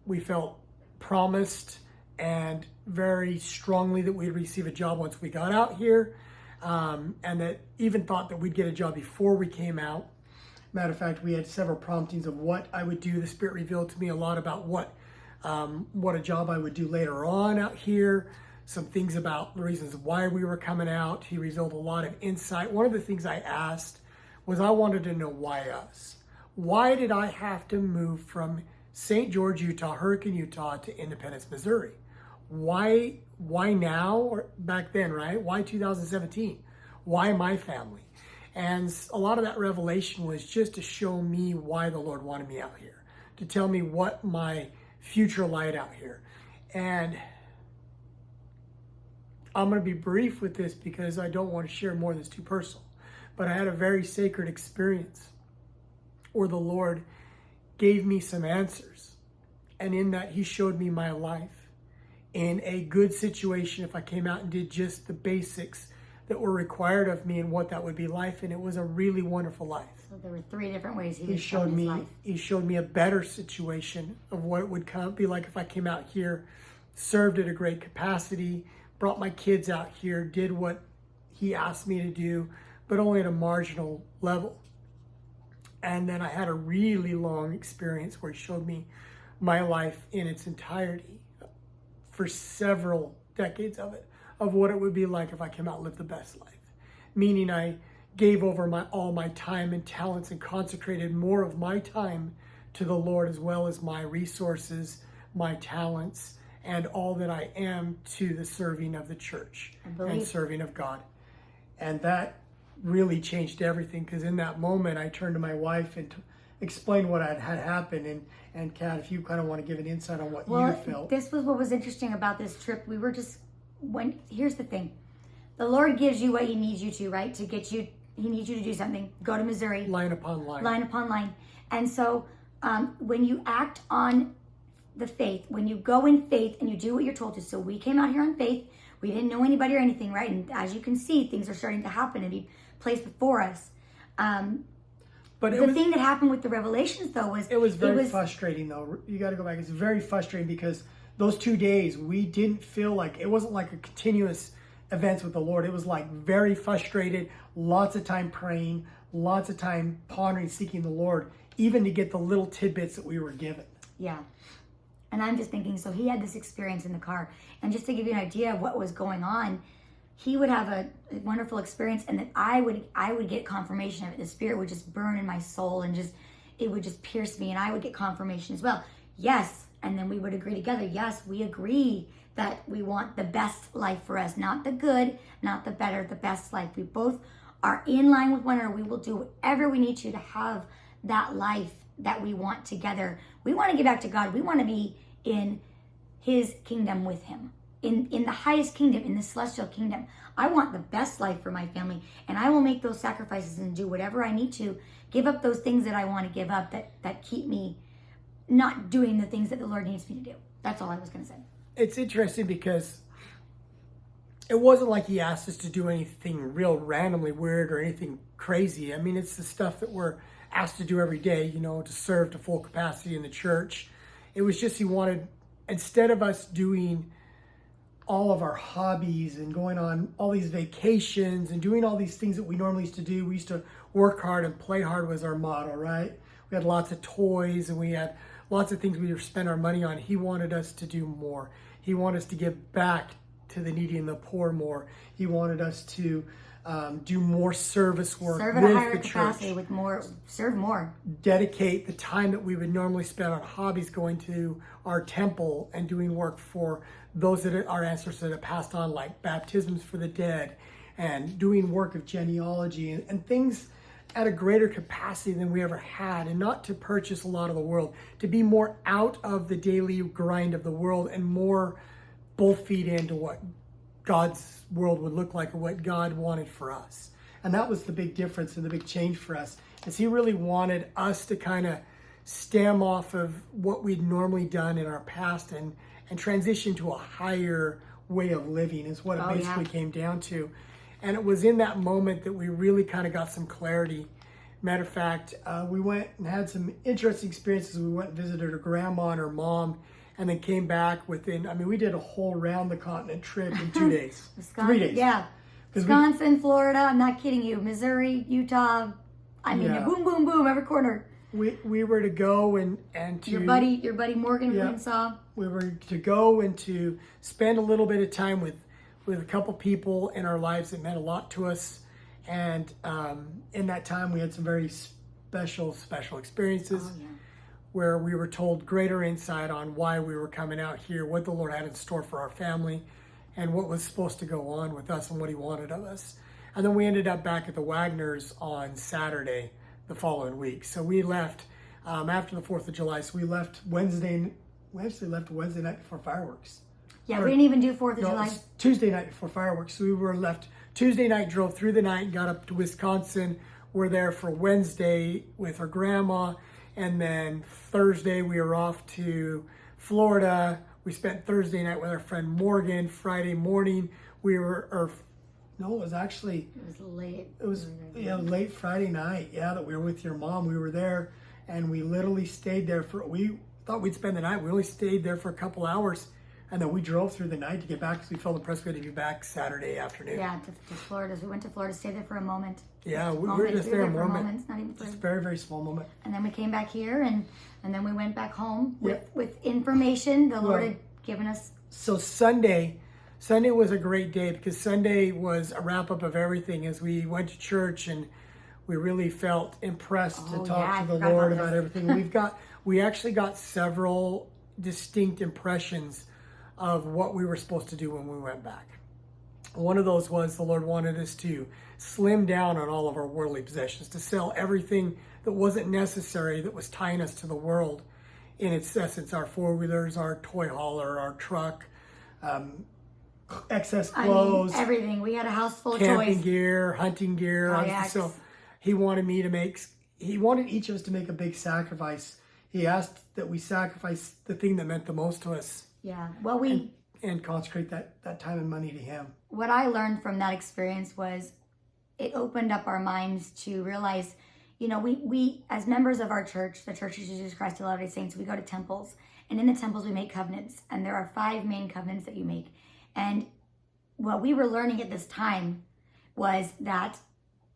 We felt promised and very strongly that we'd receive a job once we got out here. And that even thought that we'd get a job before we came out. Matter of fact, we had several promptings of what I would do. The Spirit revealed to me a lot about what a job I would do later on out here. Some things about the reasons why we were coming out. He revealed a lot of insight. One of the things I asked was I wanted to know why us. Why did I have to move from St. George, Utah, Hurricane, Utah to Independence, Missouri? Why now or back then, right? Why 2017? Why my family? And a lot of that revelation was just to show me why the Lord wanted me out here, to tell me what my future lied out here. And I'm going to be brief with this because I don't want to share more that's too personal. But I had a very sacred experience where the Lord gave me some answers. And in that, he showed me my life in a good situation if I came out and did just the basics that were required of me and what that would be life. And it was a really wonderful life. So there were 3 different ways he showed me life. He showed me a better situation of what it would be like if I came out here, served at a great capacity, brought my kids out here, did what he asked me to do, but only at a marginal level. And then I had a really long experience where he showed me my life in its entirety for several decades of it, of what it would be like if I came out and lived the best life. Meaning I gave over all my time and talents and consecrated more of my time to the Lord as well as my resources, my talents, and all that I am to the serving of the church and serving of God. And that really changed everything, because in that moment I turned to my wife and explained what had happened. And Kat, if you kind of want to give an insight on what you felt. This was what was interesting about this trip. We were just here's the thing. The Lord gives you what he needs you to, right? He needs you to do something. Go to Missouri. Line upon line. Line upon line. And so when you act on the faith, when you go in faith and you do what you're told to. So we came out here on faith. We didn't know anybody or anything, right? And as you can see, things are starting to happen and be placed before us. But the thing that happened with the revelations, though, was... It was very frustrating, though. You got to go back. It's very frustrating because those 2 days, we didn't feel like... It wasn't like a continuous events with the Lord. It was like very frustrated, lots of time praying, lots of time pondering, seeking the Lord, even to get the little tidbits that we were given. Yeah. And I'm just thinking, so he had this experience in the car. And just to give you an idea of what was going on, he would have a wonderful experience, and then I would get confirmation of it. The Spirit would just burn in my soul, and it would just pierce me, and I would get confirmation as well. Yes, and then we would agree together. Yes, we agree that we want the best life for us, not the good, not the better, the best life. We both are in line with one another. We will do whatever we need to have that life that we want together. We want to get back to God. We want to be in his kingdom with him. In the highest kingdom, in the celestial kingdom. I want the best life for my family, and I will make those sacrifices and do whatever I need to, give up those things that I want to give up that keep me not doing the things that the Lord needs me to do. That's all I was going to say. It's interesting because it wasn't like he asked us to do anything real randomly weird or anything crazy. I mean, it's the stuff that we're asked to do every day, to serve to full capacity in the church. It was just he wanted, instead of us doing all of our hobbies and going on all these vacations and doing all these things that we normally used to do. We used to work hard and play hard was our motto, right? We had lots of toys and we had lots of things we would spend our money on. He wanted us to do more. He wanted us to give back to the needy and the poor more. He wanted us to do more service work serve at with a higher the capacity, church. with more, serve more. Dedicate the time that we would normally spend on hobbies going to our temple and doing work for those that are our ancestors that have passed on, like baptisms for the dead and doing work of genealogy and things at a greater capacity than we ever had, and not to purchase a lot of the world, to be more out of the daily grind of the world and more both feet into what God's world would look like and what God wanted for us. And that was the big difference and the big change for us, is he really wanted us to kind of stem off of what we'd normally done in our past and transition to a higher way of living is what it basically came down to. And it was in that moment that we really kind of got some clarity. Matter of fact, we went and had some interesting experiences. We went and visited her grandma and her mom, and then came back within, we did a whole round the continent trip in 2 days. 3 days. Yeah. Wisconsin, Florida, I'm not kidding you. Missouri, Utah. Boom, boom, boom, every corner. We were to go and to your buddy Morgan we saw. We were to go and to spend a little bit of time with a couple people in our lives that meant a lot to us. And in that time we had some very special experiences where we were told greater insight on why we were coming out here, what the Lord had in store for our family, and what was supposed to go on with us and what he wanted of us. And then we ended up back at the Wagners on Saturday the following week. So we left after the 4th of July. So we left Wednesday. We actually left Wednesday night before fireworks. Yeah, we didn't even do 4th of July. Tuesday night before fireworks. So we were left Tuesday night, drove through the night, got up to Wisconsin. We're there for Wednesday with her grandma. And then Thursday we were off to Florida. We spent Thursday night with our friend Morgan. Friday morning it was late. It was late Friday night. Yeah, that we were with your mom. We were there, and we literally stayed there we thought we'd spend the night. We only stayed there for a couple hours, and then we drove through the night to get back because we felt impressed we had to be back Saturday afternoon. Yeah, to Florida. So we went to Florida, stayed there for a moment. Yeah, we were just there a moment. Not even just a very, very small moment. And then we came back here, and then we went back home with information the Lord had given us. So Sunday was a great day because Sunday was a wrap up of everything as we went to church, and we really felt impressed to talk to the Lord about everything. We actually got several distinct impressions of what we were supposed to do when we went back. One of those was the Lord wanted us to slim down on all of our worldly possessions, to sell everything that wasn't necessary, that was tying us to the world in its essence, our four-wheelers, our toy hauler, our truck, excess clothes, everything. We had a house full of camping toys, gear, hunting gear. So he wanted each of us to make a big sacrifice. He asked that we sacrifice the thing that meant the most to us. Yeah. Well, and consecrate that time and money to him. What I learned from that experience was it opened up our minds to realize, we as members of our church, the Church of Jesus Christ of Latter-day Saints, we go to temples, and in the temples we make covenants, and there are 5 main covenants that you make. And what we were learning at this time was that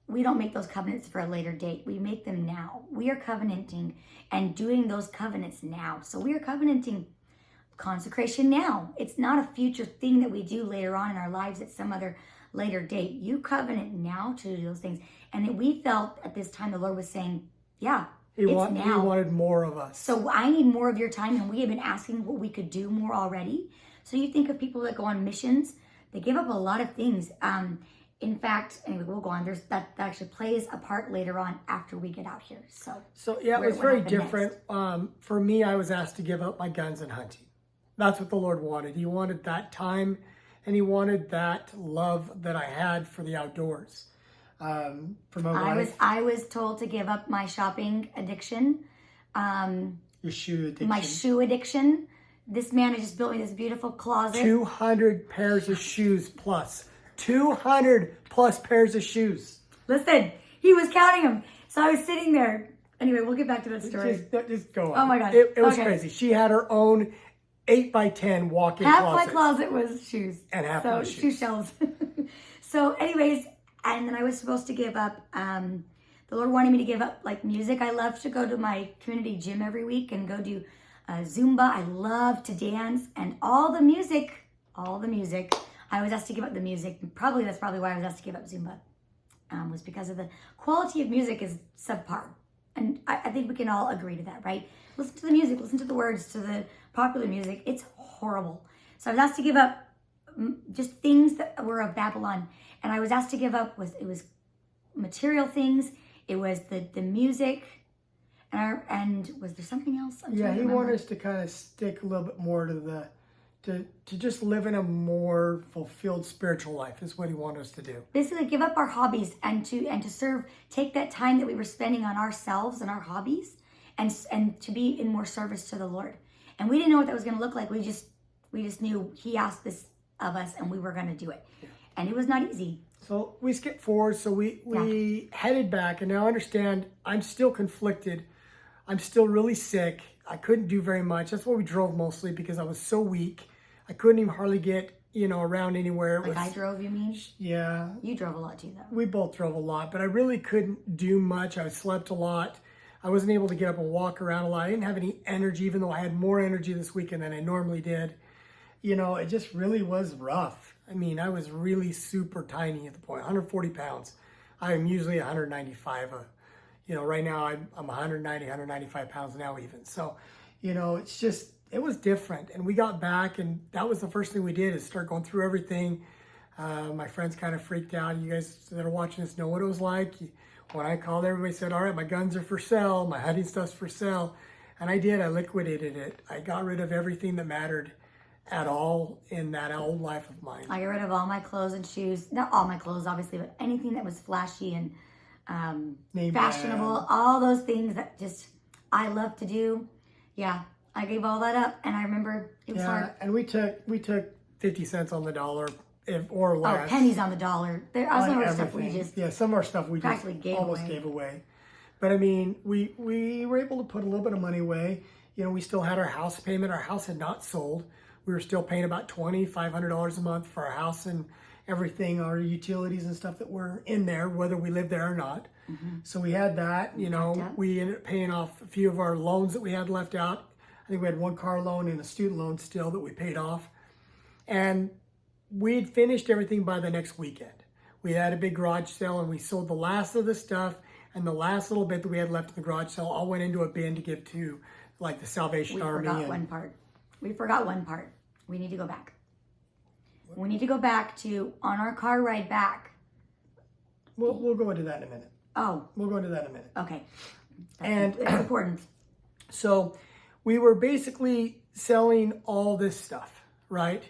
we don't make those covenants for a later date. We make them now. We are covenanting and doing those covenants now. So we are covenanting consecration now. It's not a future thing that we do later on in our lives at some other later date. You covenant now to do those things. And we felt at this time the Lord was saying, now. He wanted more of us. So I need more of your time, and we have been asking what we could do more already. So you think of people that go on missions, they give up a lot of things. In fact, anyway, we'll go on. That actually plays a part later on after we get out here. So yeah, it was very different. For me, I was asked to give up my guns and hunting. That's what the Lord wanted. He wanted that time, and he wanted that love that I had for the outdoors. For my wife. I was told to give up my shopping addiction. Your shoe addiction. My shoe addiction. This man had just built me this beautiful closet. 200 pairs of shoes plus. 200 plus pairs of shoes. Listen, he was counting them. So I was sitting there. Anyway, we'll get back to that story. Just go on. Oh my God. It was crazy. She had her own 8x10 walk-in Half closet. my closet was shoes. And half so my shoes. shoe shelves. So anyways, and then I was supposed to give up, the Lord wanted me to give up like music. I love to go to my community gym every week and go do Zumba. I love to dance and all the music. I was asked to give up the music. That's probably why I was asked to give up Zumba. Was because of the quality of music is subpar. And I think we can all agree to that, right? Listen to the music, listen to the words, to the popular music. It's horrible. So I was asked to give up just things that were of Babylon. And I was asked to give up, it was material things, it was the music, and was there something else? Yeah, he wanted us to kind of stick a little bit more to to just live in a more fulfilled spiritual life is what he wanted us to do. Basically, give up our hobbies and to serve. Take that time that we were spending on ourselves and our hobbies, and to be in more service to the Lord. And we didn't know what that was going to look like. We just knew He asked this of us, and we were going to do it. Yeah. And it was not easy. So we skipped forward. So we headed back, and now understand I'm still conflicted. I'm still really sick. I couldn't do very much. That's why we drove mostly, because I was so weak. I couldn't even hardly get, around anywhere. I drove, you mean? Yeah. You drove a lot too, though. We both drove a lot, but I really couldn't do much. I slept a lot. I wasn't able to get up and walk around a lot. I didn't have any energy, even though I had more energy this weekend than I normally did. It just really was rough. I mean, I was really super tiny at the point, 140 pounds. I am usually 195. Right now I'm 190, 195 pounds now even. So, it's just, it was different. And we got back, and that was the first thing we did, is start going through everything. My friends kind of freaked out. You guys that are watching this know what it was like. When I called, everybody said, all right, my guns are for sale. My hunting stuff's for sale. And I did. I liquidated it. I got rid of everything that mattered at all in that old life of mine. I got rid of all my clothes and shoes. Not all my clothes, obviously, but anything that was flashy and fashionable. All those things that just I love to do. Yeah, I gave all that up, and I remember it was hard. And we took 50 cents on the dollar, or less. Oh, pennies on the dollar. There are some of our stuff we just some of our stuff we just almost gave away. But I mean, we were able to put a little bit of money away. We still had our house payment. Our house had not sold. We were still paying about $2,500 a month for our house and everything, our utilities and stuff that were in there, whether we lived there or not. Mm-hmm. So we had that. We ended up paying off a few of our loans that we had left out. I think we had one car loan and a student loan still that we paid off. And we had finished everything by the next weekend. We had a big garage sale, and we sold the last of the stuff, and the last little bit that we had left in the garage sale all went into a bin to give to like the Salvation Army. We forgot one part. We need to go back. We need to go back to, on our car ride back. We'll go into that in a minute. Oh. We'll go into that in a minute. Okay. That's important. So we were basically selling all this stuff, right?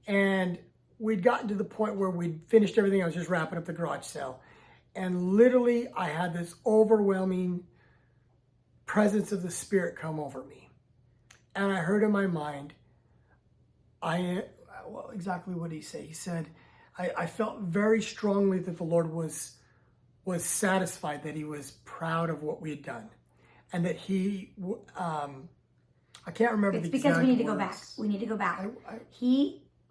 And we'd gotten to the point where we'd finished everything. I was just wrapping up the garage sale. And literally I had this overwhelming presence of the Spirit come over me. And I heard in my mind, exactly what did he say? He said, I felt very strongly that the Lord was satisfied, that he was proud of what we had done. And that he, I can't remember the exact words. It's because we need to go back. We need to go back.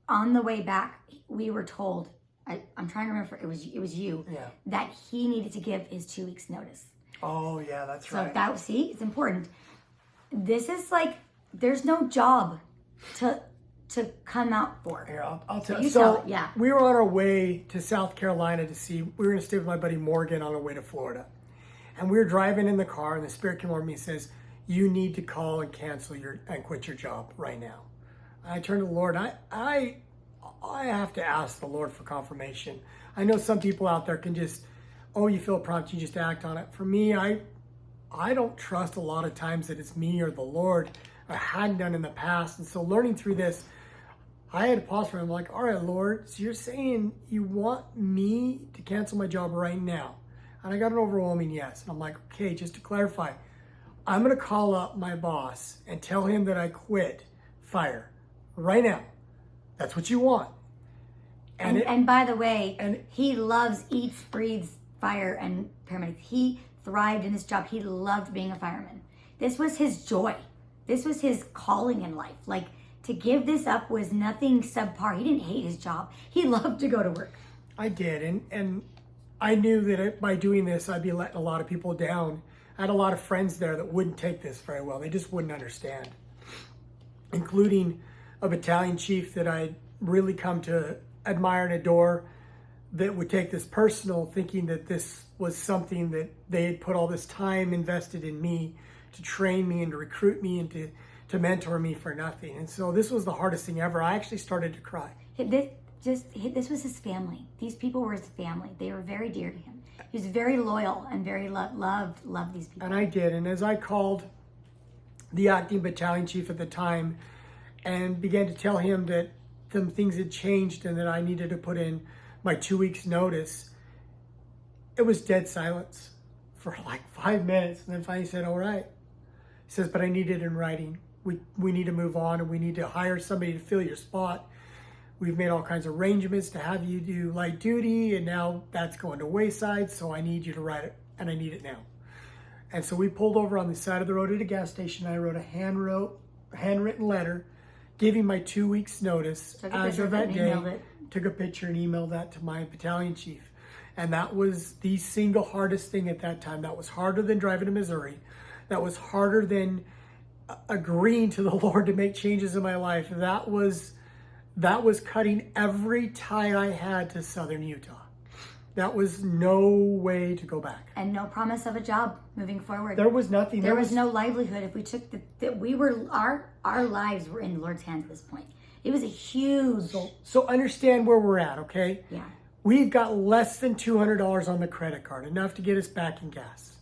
On the way back, we were told, I'm trying to remember, it was you, that he needed to give his 2 weeks notice. Oh yeah, that's right. So it's important. This is like, there's no job to come out for. Here, I'll tell you. So yeah. We were on our way to South Carolina we were going to stay with my buddy Morgan on our way to Florida. And we were driving in the car, and the Spirit came over me and says, you need to call and cancel and quit your job right now. I turned to the Lord. I have to ask the Lord for confirmation. I know some people out there can just, you feel a prompt, you just act on it. For me, I don't trust a lot of times that it's me or the Lord. I hadn't done in the past. And so learning through this, I had to pause for him. I'm like, all right, Lord, so you're saying you want me to cancel my job right now? And I got an overwhelming yes. And I'm like, okay, just to clarify, I'm going to call up my boss and tell him that I quit fire right now. That's what you want. And by the way, he loves, eats, breathes fire and paramedics. He thrived in his job. He loved being a fireman. This was his joy. This was his calling in life. Like, to give this up was nothing subpar. He didn't hate his job. He loved to go to work. I did, and I knew that by doing this, I'd be letting a lot of people down. I had a lot of friends there that wouldn't take this very well. They just wouldn't understand, including a battalion chief that I'd really come to admire and adore, that would take this personal, thinking that this was something that they had put all this time invested in me to train me and to recruit me and to mentor me for nothing. And so this was the hardest thing ever. I actually started to cry. This was his family. These people were his family. They were very dear to him. He was very loyal and very loved these people. And I did. And as I called the acting battalion chief at the time and began to tell him that some things had changed and that I needed to put in my 2 weeks notice, it was dead silence for like 5 minutes. And then finally he said, all right. He says, but I need it in writing. We need to move on, and we need to hire somebody to fill your spot. We've made all kinds of arrangements to have you do light duty, and now that's going to wayside, so I need you to write it, and I need it now. And so we pulled over on the side of the road at a gas station. I wrote a handwritten letter giving my 2 weeks notice as of that day. Took a picture and emailed that to my battalion chief. And that was the single hardest thing at that time. That was harder than driving to Missouri. That was harder than agreeing to the Lord to make changes in my life. That was cutting every tie I had to Southern Utah. That was no way to go back. And no promise of a job moving forward. There was nothing. There was no livelihood. If we took our lives were in the Lord's hands at this point. It was a huge. So understand where we're at, okay? Yeah. We've got less than $200 on the credit card, enough to get us back in gas.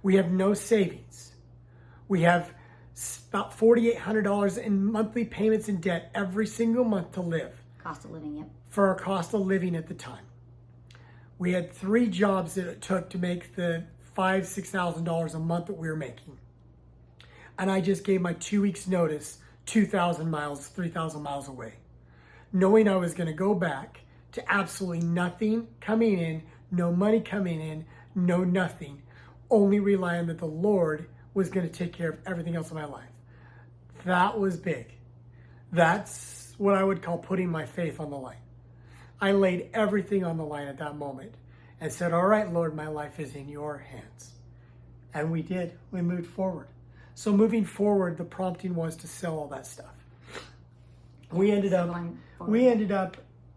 We have no savings. We have about $4,800 in monthly payments in debt every single month to live. Cost of living, yep. For our cost of living at the time. We had 3 jobs that it took to make the $5,000-$6,000 a month that we were making. And I just gave my 2 weeks notice 2,000 miles, 3,000 miles away, knowing I was going to go back to absolutely nothing coming in, no money coming in, no nothing, only relying that the Lord was going to take care of everything else in my life. That was big. That's what I would call putting my faith on the line. I laid everything on the line at that moment and said, all right, Lord, my life is in your hands. And we did. We moved forward. So moving forward, the prompting was to sell all that stuff. We ended up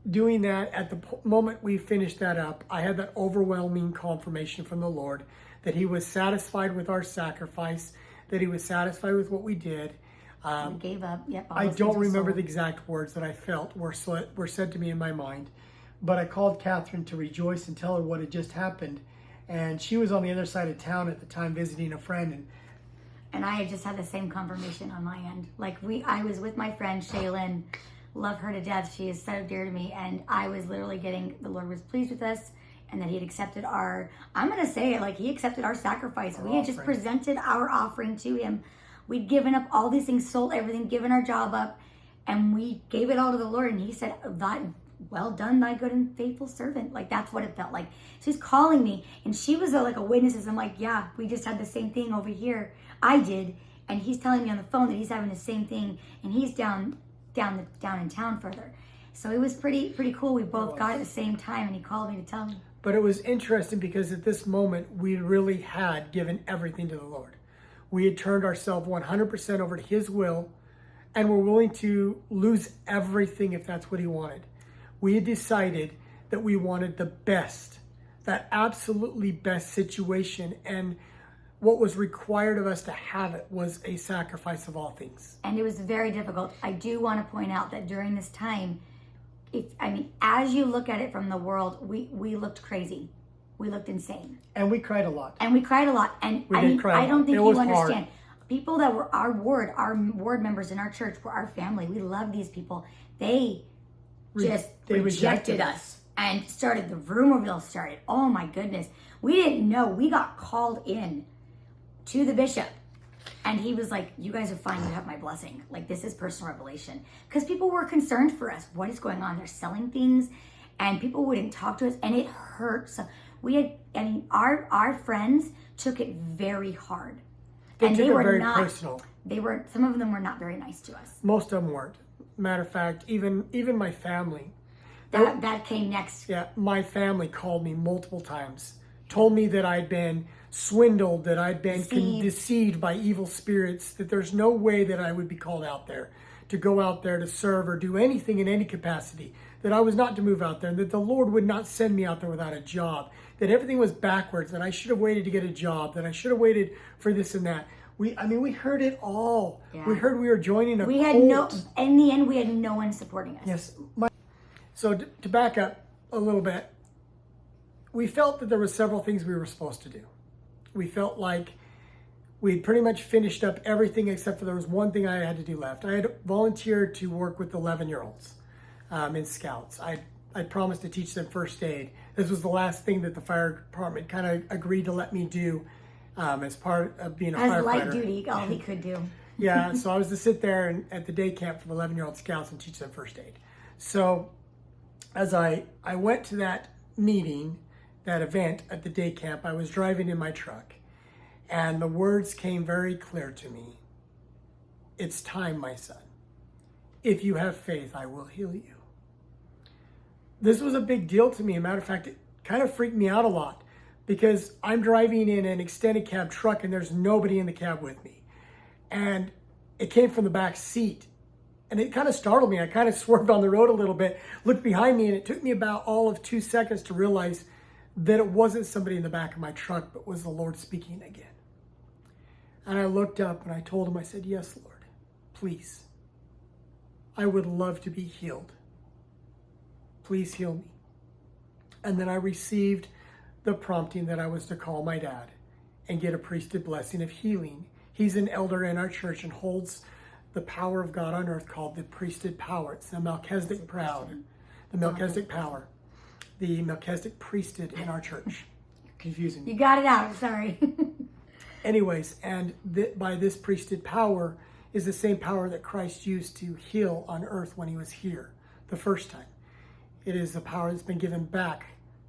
doing that. At the moment we finished that up, I had that overwhelming confirmation from the Lord that he was satisfied with our sacrifice, that he was satisfied with what we did. We gave up. Yep. I don't remember the exact words that I felt were said to me in my mind, but I called Catherine to rejoice and tell her what had just happened. And she was on the other side of town at the time visiting a friend. And I had just had the same confirmation on my end. I was with my friend Shaylin, love her to death. She is so dear to me. And I was literally the Lord was pleased with us and that he had accepted I'm going to say it, he accepted our sacrifice. We had just presented our offering to him. We'd given up all these things, sold everything, given our job up, and we gave it all to the Lord. And he said, well done, thy good and faithful servant. That's what it felt like. So he's calling me, and she was a witness. I'm like, yeah, we just had the same thing over here. I did, and he's telling me on the phone that he's having the same thing, and he's down in town further. So it was pretty cool. We both got it at the same time, and he called me to tell me. But it was interesting because at this moment, we really had given everything to the Lord. We had turned ourselves 100% over to his will, and were willing to lose everything if that's what he wanted. We had decided that we wanted the best, that absolutely best situation, and what was required of us to have it was a sacrifice of all things. And it was very difficult. I do want to point out that during this time, as you look at it from the world, we looked crazy. We looked insane. And we cried a lot. And I don't think you understand. People that were our ward members in our church were our family. We love these people. They rejected us and started the rumor started. Oh my goodness. We didn't know. We got called in to the bishop. And he was like, you guys are fine. You have my blessing. This is personal revelation. Because people were concerned for us. What is going on? They're selling things. And people wouldn't talk to us. And it hurt. So our friends took it very hard. They were not personal. some of them were not very nice to us. Most of them weren't. Matter of fact, even my family. That came next. Yeah, my family called me multiple times, told me that I'd been swindled, that I'd been deceived by evil spirits, that there's no way that I would be called out there to go out there to serve or do anything in any capacity, that I was not to move out there, and that the Lord would not send me out there without a job, that everything was backwards, that I should have waited to get a job, that I should have waited for this and that. We heard it all. Yeah. We heard we were joining a cult. In the end, we had no one supporting us. Yes. So to back up a little bit, we felt that there were several things we were supposed to do. We felt like we'd pretty much finished up everything except for there was one thing I had to do left. I had volunteered to work with 11-year-olds in Scouts. I promised to teach them first aid. This was the last thing that the fire department kind of agreed to let me do as part of being a firefighter. As light duty, all he could do. Yeah, so I was to sit there at the day camp for the 11-year-old Scouts and teach them first aid. So as I went to that meeting, that event at the day camp, I was driving in my truck, and the words came very clear to me. It's time, my son. If you have faith, I will heal you. This was a big deal to me. As a matter of fact, it kind of freaked me out a lot because I'm driving in an extended cab truck and there's nobody in the cab with me. And it came from the back seat. And it kind of startled me. I kind of swerved on the road a little bit, looked behind me, and it took me about all of 2 seconds to realize that it wasn't somebody in the back of my truck, but was the Lord speaking again. And I looked up and I told him, I said, yes, Lord, please. I would love to be healed. Please heal me. And then I received the prompting that I was to call my dad and get a priesthood blessing of healing. He's an elder in our church and holds the power of God on earth called the priesthood power. It's the Melchizedek power, the Melchizedek priesthood in our church. Confusing me. You got it out, sorry. Anyways, and by this priesthood power is the same power that Christ used to heal on earth when he was here the first time. It is the power that's been given back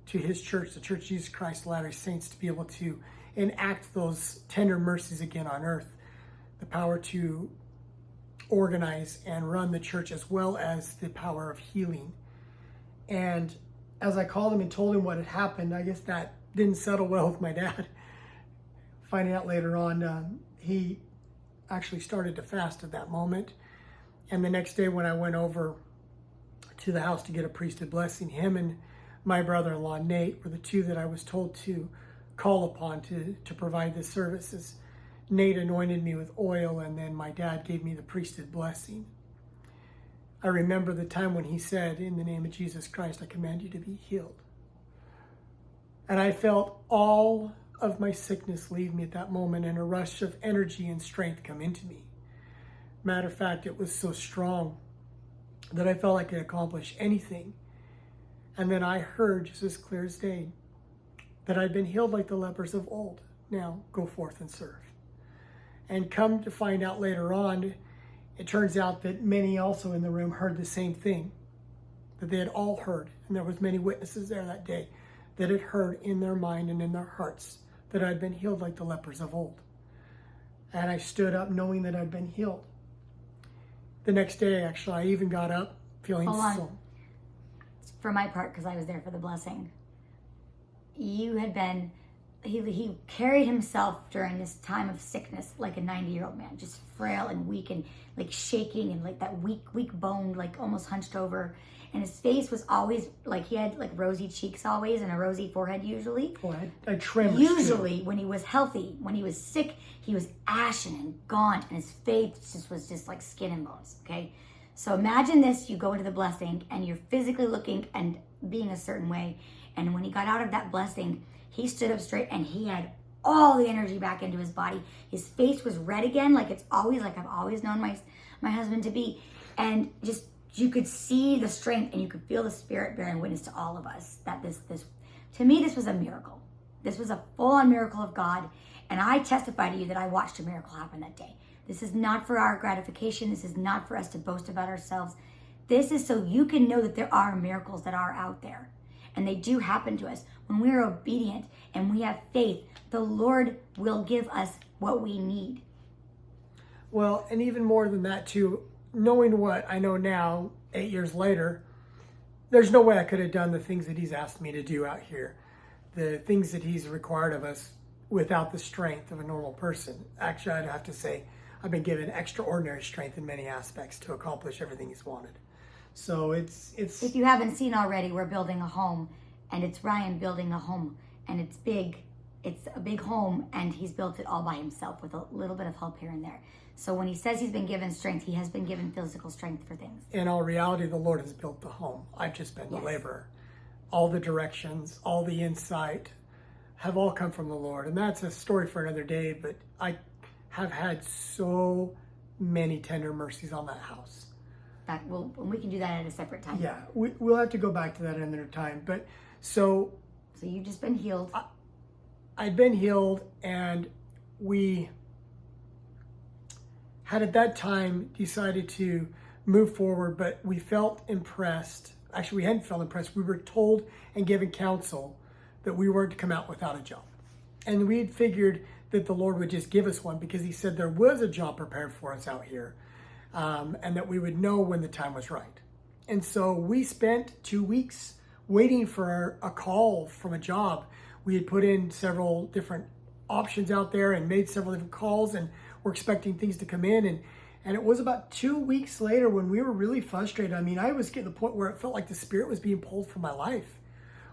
to his church, the Church of Jesus Christ, the Latter-day Saints, to be able to enact those tender mercies again on earth. The power to organize and run the church, as well as the power of healing. And as I called him and told him what had happened, I guess that didn't settle well with my dad. Finding out later on, he actually started to fast at that moment. And the next day when I went over to the house to get a priesthood blessing, him and my brother-in-law, Nate, were the two that I was told to call upon to provide the services. Nate anointed me with oil, and then my dad gave me the priesthood blessing. I remember the time when he said, in the name of Jesus Christ, I command you to be healed. And I felt all of my sickness leave me at that moment, and a rush of energy and strength come into me. Matter of fact, it was so strong that I felt I could accomplish anything. And then I heard, just as clear as day, that I'd been healed like the lepers of old. Now go forth and serve. And come to find out later on, it turns out that many also in the room heard the same thing, that they had all heard, and there was many witnesses there that day that had heard in their mind and in their hearts that I'd been healed like the lepers of old. And I stood up knowing that I'd been healed. The next day, actually, I even got up feeling so. For my part, because I was there for the blessing, you had been, he carried himself during this time of sickness like a 90-year-old man, just frail and weak and like shaking and like that weak boned, like almost hunched over. And his face was always like, he had like rosy cheeks always and a rosy forehead usually. Oh, I trembled. Usually when he was healthy, when he was sick, he was ashen and gaunt and his face was just like skin and bones, okay? So imagine this, you go into the blessing and you're physically looking and being a certain way. And when he got out of that blessing, he stood up straight and he had all the energy back into his body. His face was red again, like it's always, like I've always known my husband to be. And just, you could see the strength and you could feel the Spirit bearing witness to all of us that this, to me, this was a miracle. This was a full-on miracle of God. And I testify to you that I watched a miracle happen that day. This is not for our gratification. This is not for us to boast about ourselves. This is so you can know that there are miracles that are out there. And they do happen to us. When we are obedient and we have faith, the Lord will give us what we need. Well, and even more than that too, knowing what I know now, 8 years later, there's no way I could have done the things that he's asked me to do out here. The things that he's required of us without the strength of a normal person. Actually, I'd have to say I've been given extraordinary strength in many aspects to accomplish everything he's wanted. So it's If you haven't seen already, we're building a home, and it's Ryan building a home, and it's big. It's a big home, and he's built it all by himself with a little bit of help here and there. So when he says he's been given strength, he has been given physical strength for things. in all reality, the Lord has built the home. I've just been the Yes. laborer. All the directions, all the insight have all come from the Lord. And that's a story for another day, but I have had so many tender mercies on that house. We can do that at a separate time. Yeah, we'll have to go back to that another time. But so you've just been healed. I'd been healed, and we had at that time decided to move forward, but we felt impressed. Actually, we hadn't felt impressed. We were told and given counsel that we weren't to come out without a job. And we had figured that the Lord would just give us one because he said there was a job prepared for us out here, and that we would know when the time was right. And so we spent 2 weeks waiting for a call from a job. We had put in several different options out there and made several different calls, and we're expecting things to come in. And it was about 2 weeks later when we were really frustrated. I mean, I was getting to the point where it felt like the Spirit was being pulled from my life.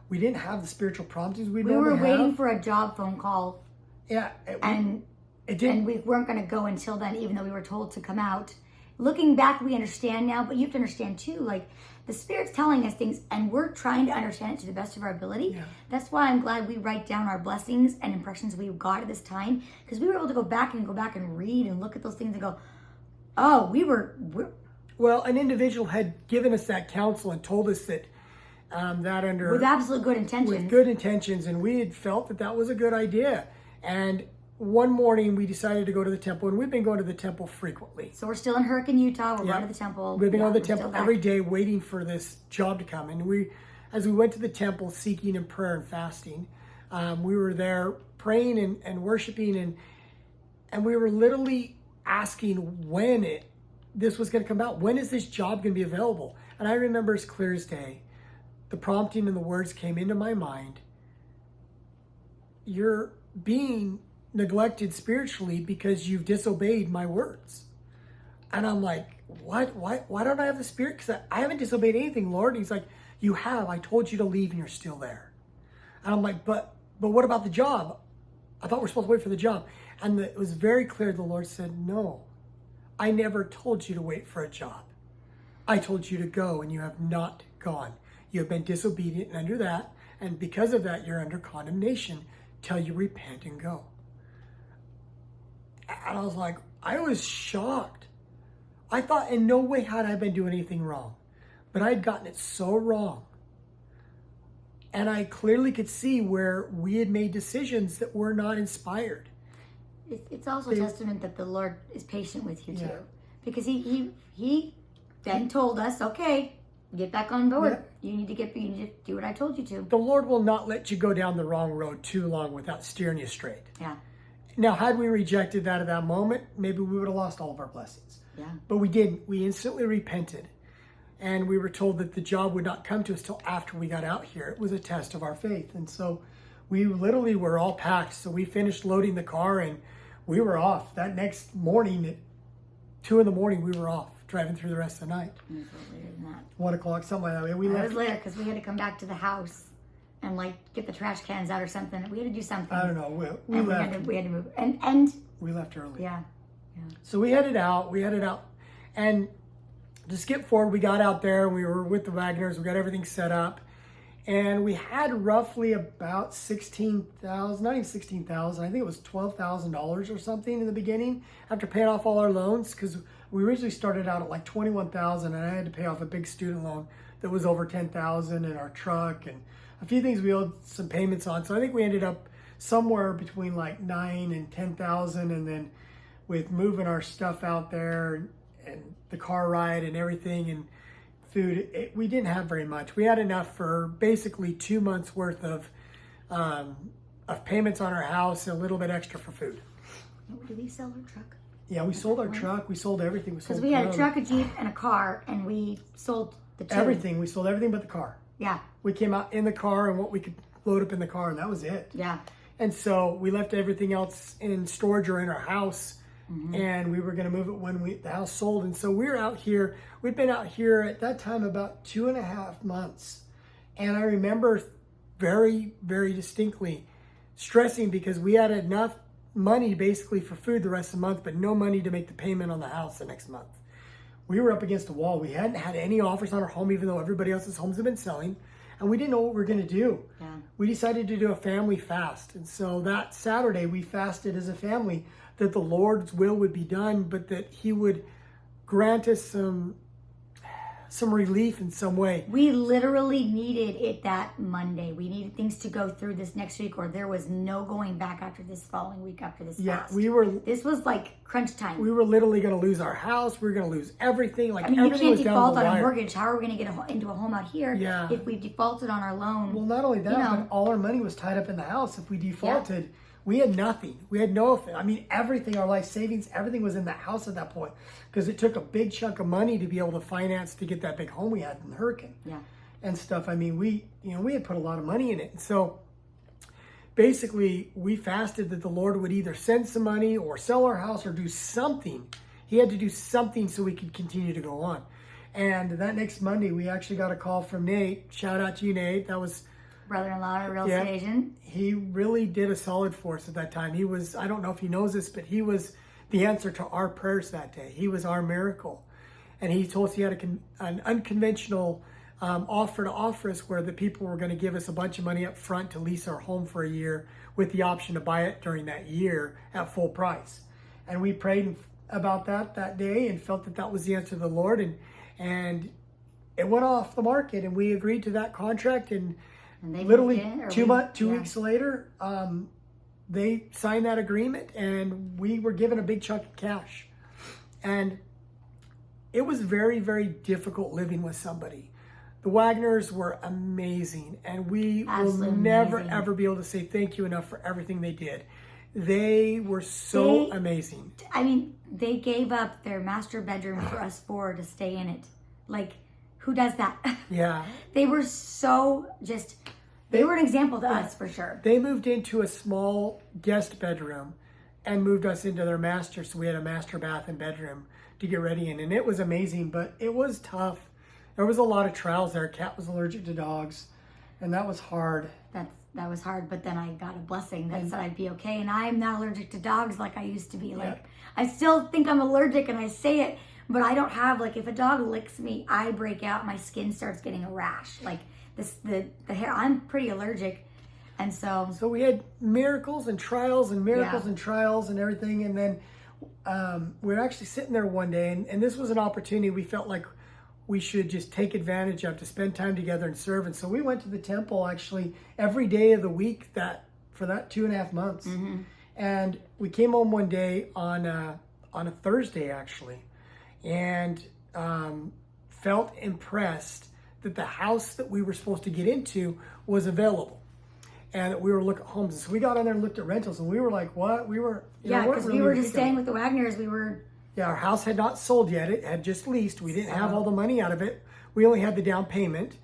We didn't have the spiritual promptings we were normally waiting have. for a job phone call. Yeah. And it didn't. And we weren't going to go until then, even though we were told to come out. Looking back, we understand now, but you have to understand too, like the Spirit's telling us things and we're trying to understand it to the best of our ability. Yeah. That's why I'm glad we write down our blessings and impressions we've got at this time, because we were able to go back and read and look at those things and go, oh, we're Well, an individual had given us that counsel and told us that with absolute good intentions. with good intentions, and we had felt that that was a good idea. And one morning we decided to go to the temple, and we've been going to the temple frequently. So we're still in Hurricane, Utah. We're Yep. going to the temple. We've been Yeah, on the we're still temple back. every day waiting for this job to come. And as we went to the temple seeking and prayer and fasting, we were there praying and worshiping, and we were literally asking when this was going to come out. When is this job going to be available? And I remember as clear as day, the prompting and the words came into my mind. You're being neglected spiritually because you've disobeyed my words. And I'm like, what? Why don't I have the Spirit? Because I haven't disobeyed anything, Lord. And he's like, you have. I told you to leave and you're still there. And I'm like, but what about the job? I thought we're supposed to wait for the job. And it was very clear. The Lord said, no, I never told you to wait for a job. I told you to go, and you have not gone. You have been disobedient, and under that, and because of that, you're under condemnation till you repent and go. And I was like, I was shocked. I thought in no way had I been doing anything wrong, but I'd gotten it so wrong. And I clearly could see where we had made decisions that were not inspired. It's also a testament that the Lord is patient with you too, Yeah. because he then told us, okay, get back on board. You need to do what I told you to. The Lord will not let you go down the wrong road too long without steering you straight. Yeah. Now, had we rejected that at that moment, maybe we would have lost all of our blessings. Yeah. But we didn't. We instantly repented. And we were told that the job would not come to us till after we got out here. It was a test of our faith. And so we literally were all packed. So we finished loading the car and we were off. That next morning at 2 a.m, we were off, driving through the rest of the night. It was later than that. 1 o'clock, something like that. We It left. was later because we had to come back to the house and like get the trash cans out or something. We had to do something. I don't know. We And left. we had to move. And We left early. yeah. So we headed out. And to skip forward, we got out there. We were with the Wagners. We got everything set up. And we had roughly about $16,000, not even $16,000. I think it was $12,000 or something in the beginning after paying off all our loans, because we originally started out at like $21,000, and I had to pay off a big student loan that was over $10,000, and our truck and a few things we owed some payments on. So I think we ended up somewhere between like $9,000 and $10,000, and then with moving our stuff out there and the car ride and everything and food, we didn't have very much. We had enough for basically 2 months worth of payments on our house and a little bit extra for food. did we sell our truck? Yeah, we sold our truck. We sold everything. Because we had a truck, a Jeep, and a car, and we sold the two. Everything. We sold everything but the car. Yeah. We came out in the car and what we could load up in the car, and that was it. Yeah. And so we left everything else in storage or in our house, and we were going to move it when the house sold. And so we were out here. We'd been out here at that time about 2.5 months. And I remember very, very distinctly stressing because we had enough money basically for food the rest of the month, but no money to make the payment on the house the next month. We were up against a wall. We hadn't had any offers on our home, even though everybody else's homes have been selling. And we didn't know what we were going to do. Yeah. We decided to do a family fast. And so that Saturday we fasted as a family that the Lord's will would be done, but that he would grant us some relief in some way. We literally needed it that Monday. We needed things to go through this next week, or there was no going back after this following week after this fast. This was like crunch time. We were literally going to lose our house. We were going to lose everything. Like, I mean, you everything can't was down to default the on a wire. mortgage. How are we going to get into a home out here if we defaulted on our loan? Well, not only that, but all our money was tied up in the house. If we defaulted, we had nothing. We had everything, our life savings, everything was in the house at that point, because it took a big chunk of money to be able to finance to get that big home we had in the hurricane and stuff. I mean, we had put a lot of money in it. And so basically we fasted that the Lord would either send some money or sell our house or do something. He had to do something so we could continue to go on. And that next Monday, we actually got a call from Nate. Shout out to you, Nate. That was brother-in-law, a real estate agent. He really did a solid for us at that time. He was, I don't know if he knows this, but he was the answer to our prayers that day. He was our miracle. And he told us he had an unconventional offer to offer us, where the people were going to give us a bunch of money up front to lease our home for a year with the option to buy it during that year at full price. And we prayed about that day and felt that was the answer to the Lord. And it went off the market, and we agreed to that contract. And literally 2 weeks later, they signed that agreement, and we were given a big chunk of cash. And it was very, very difficult living with somebody. The Wagners were amazing, and we will never, ever be able to say thank you enough for everything they did. They were so amazing. I mean, they gave up their master bedroom for us four to stay in it. Like, who does that? Yeah. They were so they were an example to us, for sure. They moved into a small guest bedroom and moved us into their master. So we had a master bath and bedroom to get ready in. And it was amazing, but it was tough. There was a lot of trials there. Kat was allergic to dogs, and that was hard. That was hard, but then I got a blessing that said I'd be okay. And I'm not allergic to dogs like I used to be. Like, I still think I'm allergic, and I say it, but I don't have, like, if a dog licks me, I break out, my skin starts getting a rash. Like, the hair, I'm pretty allergic. And so we had miracles and trials and miracles and trials and everything. And then we were actually sitting there one day, and this was an opportunity we felt like we should just take advantage of to spend time together and serve. And so we went to the temple actually every day of the week for that 2.5 months. Mm-hmm. And we came home one day on a Thursday actually, and felt impressed that the house that we were supposed to get into was available, and that we were looking at homes. And so we got on there and looked at rentals, and we were like, what? We were, because we were just staying with the Wagners. Our house had not sold yet. It had just leased. We didn't have all the money out of it. We only had the down payment,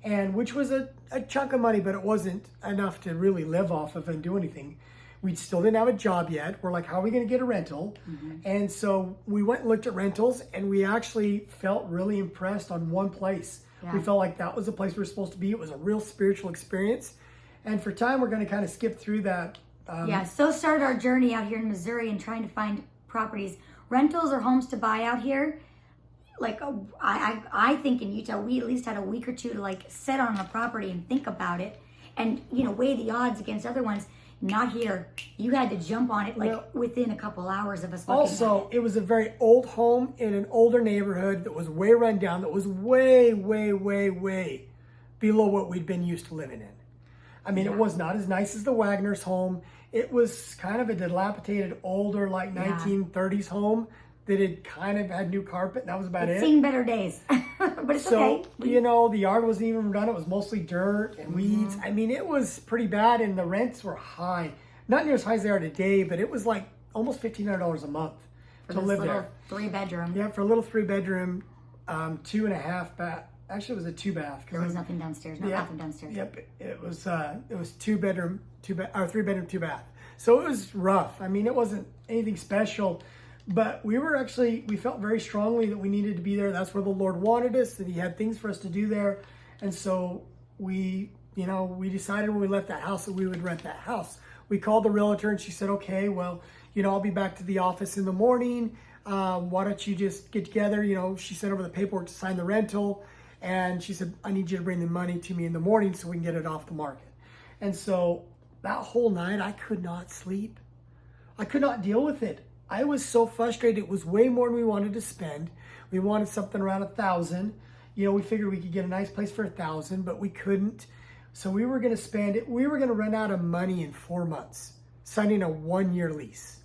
and which was a chunk of money, but it wasn't enough to really live off of and do anything. We still didn't have a job yet. We're like, how are we going to get a rental? Mm-hmm. And so we went and looked at rentals, and we actually felt really impressed on one place. Yeah. We felt like that was the place we were supposed to be. It was a real spiritual experience. And for time, we're going to kind of skip through that. So started our journey out here in Missouri and trying to find properties. Rentals or homes to buy out here. Like, I think in Utah, we at least had a week or two to, like, sit on a property and think about it and, weigh the odds against other ones. Not here. You had to jump on it, within a couple hours of us looking also, at it. It was a very old home in an older neighborhood that was way run down, that was way, way, way, way below what we'd been used to living in. I mean, it was not as nice as the Wagner's home. It was kind of a dilapidated, older, 1930s home that had kind of had new carpet, and that was about it. It's seen better days, but it's okay. The yard wasn't even done. It was mostly dirt and weeds. I mean, it was pretty bad, and the rents were high. Not near as high as they are today, but it was like almost $1,500 a month For to this live little there. 3-bedroom. Yeah, for a little 3-bedroom, 2.5 bath. Actually, it was a 2-bath. There was nothing downstairs, no bathroom downstairs. Yep, it was 2-bedroom, or 3-bedroom, 2-bath. So it was rough. I mean, it wasn't anything special, but we felt very strongly that we needed to be there. That's where the Lord wanted us, that He had things for us to do there. And so we decided when we left that house that we would rent that house. We called the realtor and she said, okay, well, I'll be back to the office in the morning. Why don't you just get together? She sent over the paperwork to sign the rental. And she said, I need you to bring the money to me in the morning so we can get it off the market. And so that whole night, I could not sleep. I could not deal with it. I was so frustrated. It was way more than we wanted to spend. We wanted something around $1,000. We figured we could get a nice place for $1,000, but we couldn't. So we were going to spend it. We were going to run out of money in 4 months, signing a 1-year lease.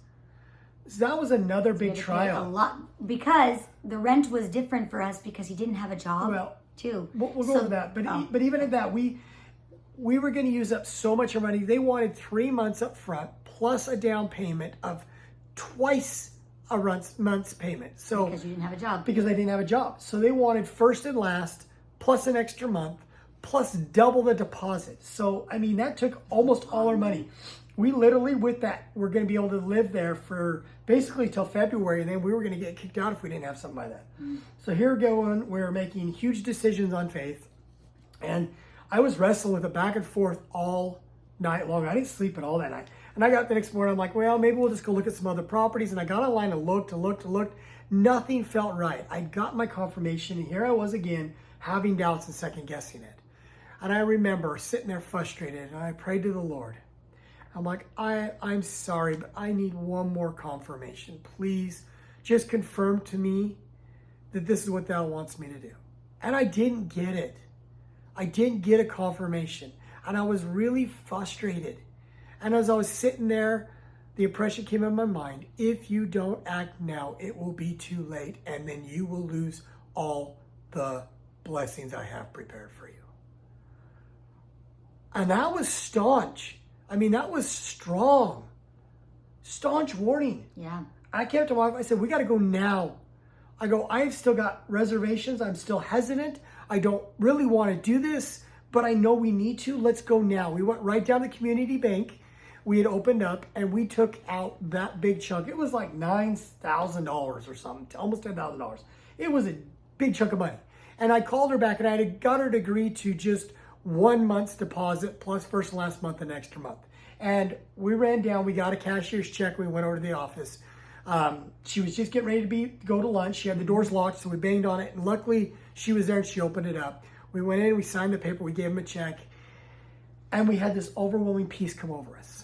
So that was another big trial. A lot, because the rent was different for us because he didn't have a job. Well, too. We'll go over that. But even at that, we were going to use up so much of money. They wanted 3 months up front plus a down payment of twice a month's payment. So because you didn't have a job. Because I didn't have a job. So they wanted first and last plus an extra month plus double the deposit. So, I mean, that took almost all our money. We literally, with that, we're going to be able to live there for basically till February, and then we were going to get kicked out if we didn't have something by then. So here we're making huge decisions on faith, and I was wrestling with it back and forth all night long. I didn't sleep at all that night. And I got the next morning, I'm like, well, maybe we'll just go look at some other properties. And I got online and looked. Nothing felt right. I got my confirmation, and here I was again, having doubts and second guessing it. And I remember sitting there frustrated, and I prayed to the Lord. I'm like, I'm sorry, but I need one more confirmation. Please just confirm to me that this is what thou wants me to do. And I didn't get it. I didn't get a confirmation. And I was really frustrated. And as I was sitting there, the impression came in my mind, if you don't act now, it will be too late. And then you will lose all the blessings I have prepared for you. And that was staunch. I mean, that was strong. Staunch warning. Yeah. I came to my wife, I said, we got to go now. I go, I've still got reservations. I'm still hesitant. I don't really want to do this, but I know we need to. Let's go now. We went right down to the community bank. We had opened up and we took out that big chunk. It was like $9,000 or something, almost $10,000. It was a big chunk of money. And I called her back and I had got her to agree to just 1 month's deposit plus first and last month and extra month. And we ran down, we got a cashier's check, we went over to the office. She was just getting ready to go to lunch. She had the doors locked, so we banged on it. And luckily, she was there and she opened it up. We went in, we signed the paper, we gave him a check. And we had this overwhelming peace come over us.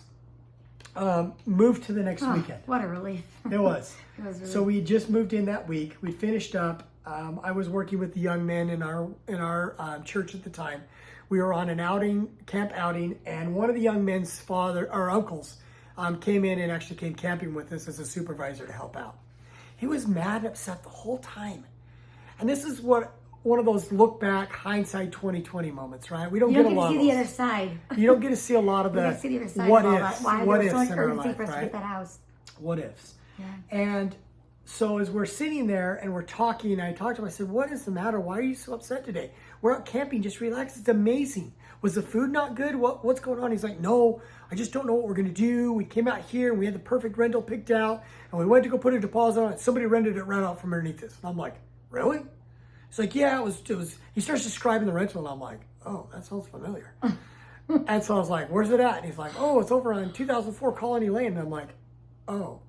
Moved to the next weekend. What a relief. It was. It was really... So we just moved in that week. We finished up. I was working with the young men in our church at the time. We were on an camp outing, and one of the young men's uncles came in and actually came camping with us as a supervisor to help out. He was mad and upset the whole time. And this is one of those look back, hindsight 2020 moments, right? We don't get a lot of You don't get to see the other side. You don't get to see a lot of the what ifs. What ifs in our life, right? To get that house. What ifs. Yeah. And so as we're sitting there and we're talking, I talked to him, I said, what is the matter? Why are you so upset today? We're out camping, just relax. It's amazing. Was the food not good? What's going on? He's like, no, I just don't know what we're going to do. We came out here and we had the perfect rental picked out and we went to go put a deposit on it. Somebody rented it right out from underneath us. And I'm like, really? He's like, yeah, it was. He starts describing the rental and I'm like, oh, that sounds familiar. And so I was like, where's it at? And he's like, oh, it's over on 2004 Colony Lane. And I'm like, oh.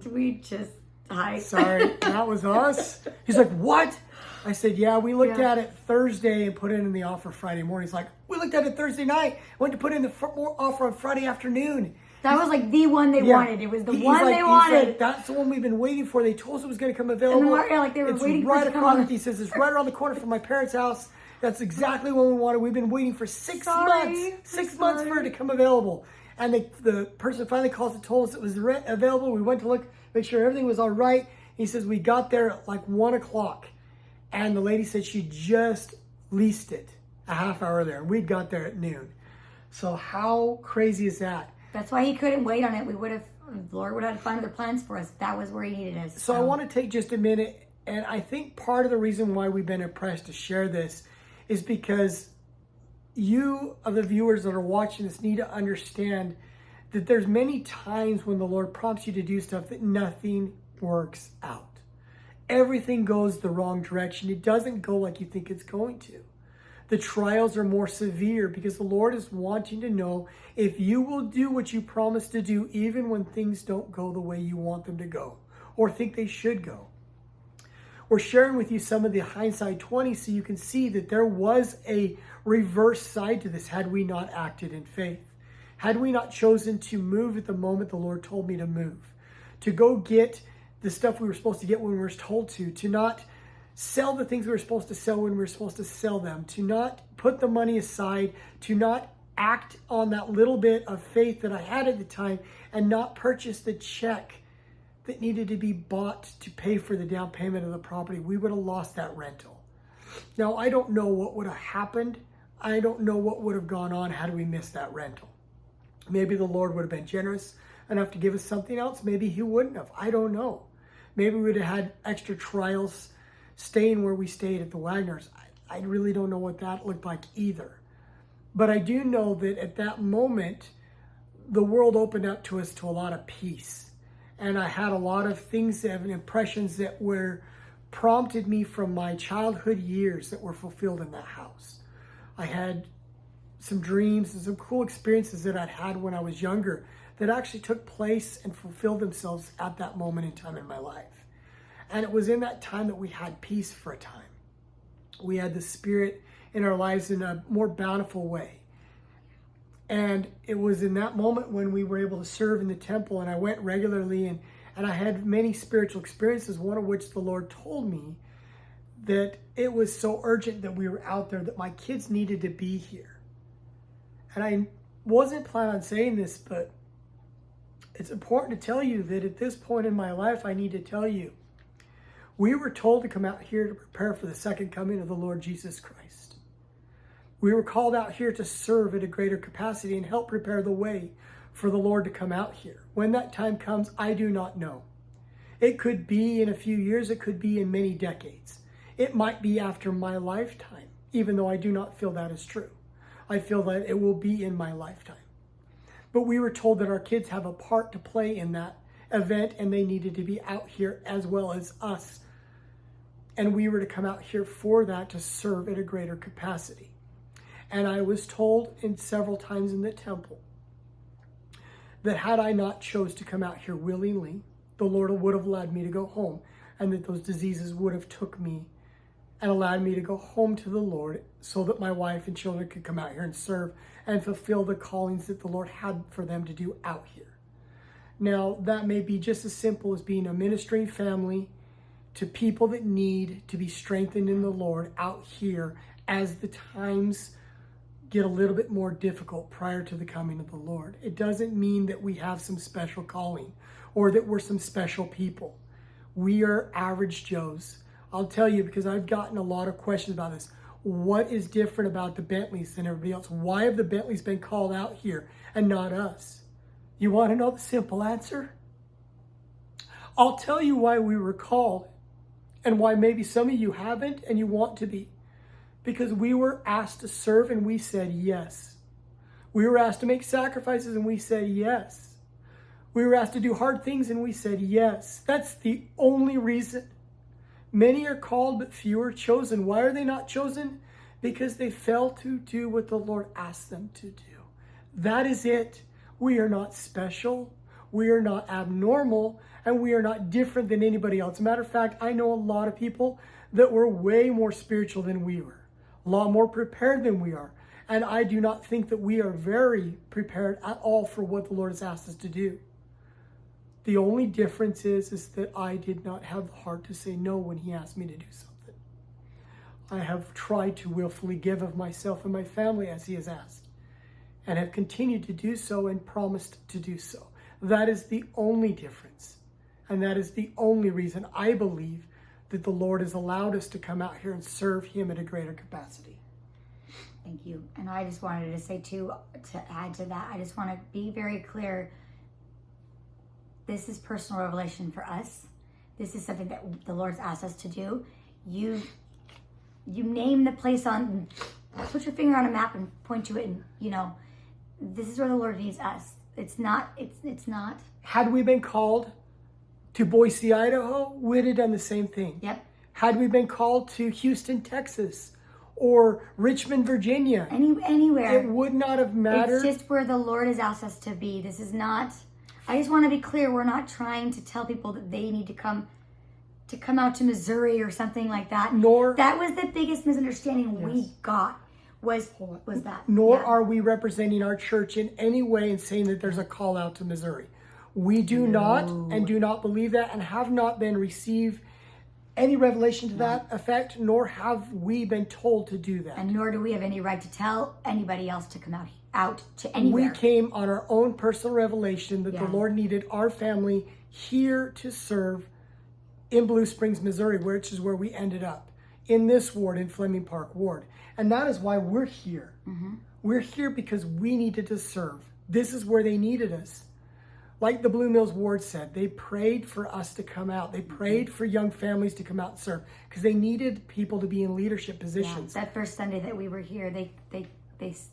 We just... Hi. Sorry, that was us. He's like, what? I said, yeah, we looked at it Thursday and put it in the offer Friday morning. He's like, we looked at it Thursday night. Went to put in the offer on Friday afternoon. That was like the one they wanted. It was the one they wanted. He's like, that's the one we've been waiting for. They told us it was going to come available. And like they were waiting for it to come on. He says, it's right around the corner from my parents' house. That's exactly what we wanted. We've been waiting for 6 months. 6 months for it to come available. And the person finally calls and told us it was available. We went to look, make sure everything was all right. He says, we got there at like 1 o'clock. And the lady said she just leased it a half hour there. We got there at noon. So how crazy is that? That's why he couldn't wait on it. We would have The Lord would have to find other plans for us. That was where he needed us. So I want to take just a minute, and I think part of the reason why we've been impressed to share this is because you, of the viewers that are watching this, need to understand that there's many times when the Lord prompts you to do stuff that nothing works out. Everything goes the wrong direction. It doesn't go like you think it's going to. The trials are more severe because the Lord is wanting to know if you will do what you promised to do, even when things don't go the way you want them to go or think they should go. We're sharing with you some of the hindsight 20 so you can see that there was a reverse side to this had we not acted in faith. Had we not chosen to move at the moment the Lord told me to move, to go get the stuff we were supposed to get when we were told to not sell the things we were supposed to sell when we were supposed to sell them, to not put the money aside, to not act on that little bit of faith that I had at the time and not purchase the check that needed to be bought to pay for the down payment of the property, we would have lost that rental. Now, I don't know what would have happened. I don't know what would have gone on had we missed that rental. Maybe the Lord would have been generous enough to give us something else. Maybe he wouldn't have. I don't know. Maybe we would have had extra trials staying where we stayed at the Wagners. I really don't know what that looked like either. But I do know that at that moment, the world opened up to us to a lot of peace. And I had a lot of things and impressions that were prompted me from my childhood years that were fulfilled in that house. I had some dreams and some cool experiences that I'd had when I was younger that actually took place and fulfilled themselves at that moment in time in my life. And it was in that time that we had peace for a time. We had the Spirit in our lives in a more bountiful way. And it was in that moment when we were able to serve in the temple, and I went regularly, and I had many spiritual experiences, one of which the Lord told me that it was so urgent that we were out there that my kids needed to be here. And I wasn't planning on saying this, but it's important to tell you that at this point in my life, I need to tell you, we were told to come out here to prepare for the second coming of the Lord Jesus Christ. We were called out here to serve at a greater capacity and help prepare the way for the Lord to come out here. When that time comes, I do not know. It could be in a few years. It could be in many decades. It might be after my lifetime, even though I do not feel that is true. I feel that it will be in my lifetime. But we were told that our kids have a part to play in that event, and they needed to be out here as well as us. And we were to come out here for that, to serve at a greater capacity. And I was told in several times in the temple that had I not chose to come out here willingly, the Lord would have allowed me to go home, and that those diseases would have took me and allowed me to go home to the Lord so that my wife and children could come out here and serve and fulfill the callings that the Lord had for them to do out here. Now, that may be just as simple as being a ministering family to people that need to be strengthened in the Lord out here as the times get a little bit more difficult prior to the coming of the Lord. It doesn't mean that we have some special calling or that we're some special people. We are average Joes. I'll tell you, because I've gotten a lot of questions about this. What is different about the Bentleys than everybody else? Why have the Bentleys been called out here and not us? You want to know the simple answer? I'll tell you why we were called and why maybe some of you haven't and you want to be. Because we were asked to serve and we said yes. We were asked to make sacrifices and we said yes. We were asked to do hard things and we said yes. That's the only reason. Many are called, but few are chosen. Why are they not chosen? Because they failed to do what the Lord asked them to do. That is it. We are not special. We are not abnormal. And we are not different than anybody else. Matter of fact, I know a lot of people that were way more spiritual than we were. A lot more prepared than we are. And I do not think that we are very prepared at all for what the Lord has asked us to do. The only difference is that I did not have the heart to say no when he asked me to do something. I have tried to willfully give of myself and my family as he has asked, and have continued to do so and promised to do so. That is the only difference. And that is the only reason I believe that the Lord has allowed us to come out here and serve him at a greater capacity. Thank you. And I just wanted to say too, to add to that, I just want to be very clear. this is personal revelation for us. This is something that the Lord's asked us to do. You name the place on, put your finger on a map and point to it, and this is where the Lord needs us. It's not. Had we been called to Boise, Idaho, we'd have done the same thing. Yep. Had we been called to Houston, Texas, or Richmond, Virginia, anywhere, it would not have mattered. It's just where the Lord has asked us to be. This is not. I just want to be clear. We're not trying to tell people that they need to come out to Missouri or something like that. That was the biggest misunderstanding we got. Was that. Nor are we representing our church in any way and saying that there's a call out to Missouri. We do not and do not believe that, and have not been received any revelation to that effect, nor have we been told to do that. And nor do we have any right to tell anybody else to come out to anywhere. We came on our own personal revelation that the Lord needed our family here to serve in Blue Springs, Missouri, which is where we ended up, in this ward, in Fleming Park Ward. And that is why we're here. Mm-hmm. We're here because we needed to serve. This is where they needed us. Like the Blue Mills Ward said, they prayed for us to come out. They prayed for young families to come out and serve because they needed people to be in leadership positions. Yeah, that first Sunday that we were here, was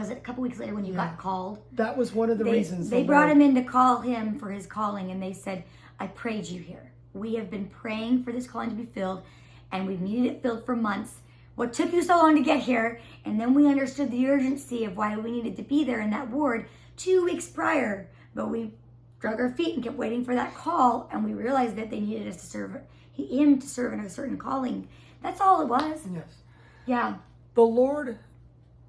it a couple weeks later when you got called? That was one of the reasons. They brought him in to call him for his calling, and they said, I prayed you here. We have been praying for this calling to be filled, and we've needed it filled for months. What took you so long to get here? And then we understood the urgency of why we needed to be there in that ward 2 weeks prior, but we drug our feet and kept waiting for that call, and we realized that they needed us to serve him to serve in a certain calling. That's all it was. Yes. Yeah. The Lord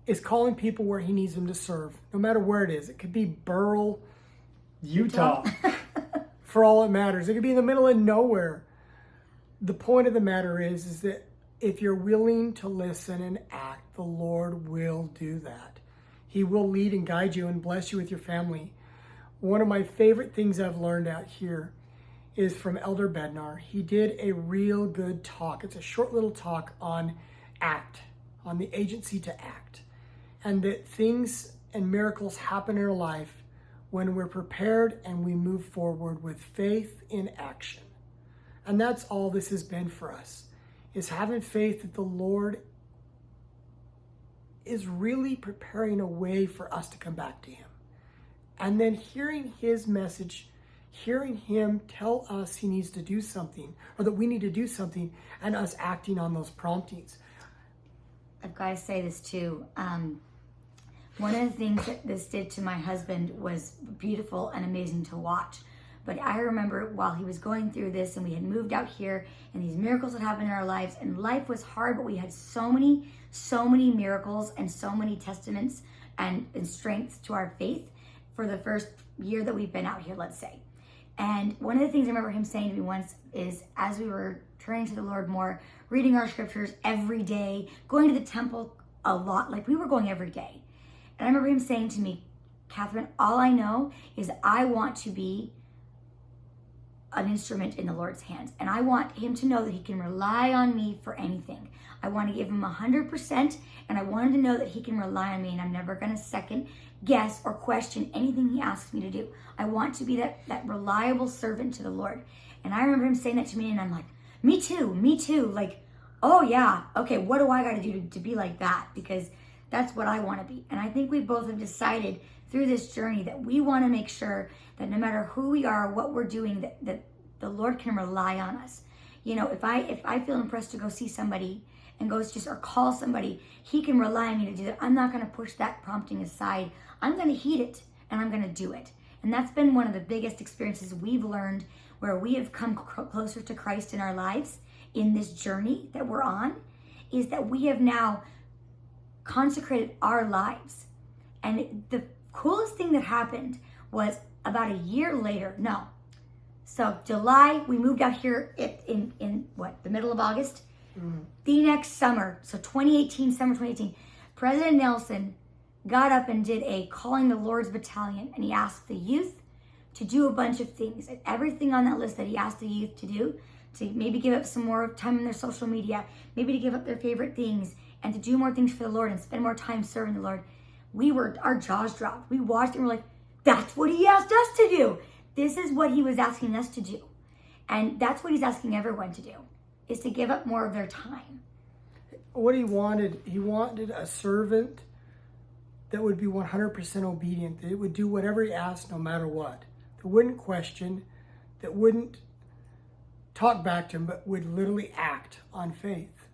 is calling people where he needs them to serve, no matter where it is. It could be Burl, Utah, for all it matters. It could be in the middle of nowhere. The point of the matter is that if you're willing to listen and act, the Lord will do that. He will lead and guide you and bless you with your family. One of my favorite things I've learned out here is from Elder Bednar. He did a real good talk. It's a short little talk on ACT, on the agency to act. And that things and miracles happen in our life when we're prepared and we move forward with faith in action. And that's all this has been for us, is having faith that the Lord is really preparing a way for us to come back to him. And then hearing his message, hearing him tell us he needs to do something, or that we need to do something, and us acting on those promptings. I've got to say this too. One of the things that this did to my husband was beautiful and amazing to watch. But I remember while he was going through this, and we had moved out here, and these miracles had happened in our lives, and life was hard, but we had so many miracles and so many testaments and strengths to our faith for the first year that we've been out here, let's say. And one of the things I remember him saying to me once is, as we were turning to the Lord more, reading our scriptures every day, going to the temple a lot, like we were going every day. And I remember him saying to me, Catherine, all I know is I want to be an instrument in the Lord's hands. And I want him to know that he can rely on me for anything. I want to give him 100%, and I want him to know that he can rely on me, and I'm never going to second guess or question anything he asks me to do. I want to be that reliable servant to the Lord. And I remember him saying that to me, and I'm like, me too. Like, oh yeah, okay, what do I got to do to be like that? Because that's what I want to be. And I think we both have decided through this journey that we want to make sure that no matter who we are, what we're doing, that the Lord can rely on us. You know, if I feel impressed to go see somebody and or call somebody, he can rely on me to do that. I'm not going to push that prompting aside. I'm going to heed it, and I'm going to do it. And that's been one of the biggest experiences we've learned, where we have come closer to Christ in our lives in this journey that we're on, is that we have now consecrated our lives. And the coolest thing that happened was about a year later, so July, we moved out here in the middle of August? Mm-hmm. The next summer, so summer 2018, President Nelson got up and did a Calling the Lord's Battalion, and he asked the youth to do a bunch of things. And everything on that list that he asked the youth to do, to maybe give up some more time in their social media, maybe to give up their favorite things, and to do more things for the Lord and spend more time serving the Lord. Our jaws dropped. We watched and we're like, that's what he asked us to do. This is what he was asking us to do. And that's what he's asking everyone to do, is to give up more of their time. What he wanted a servant that would be 100% obedient, that would do whatever he asked no matter what, that wouldn't question, that wouldn't talk back to him, but would literally act on faith.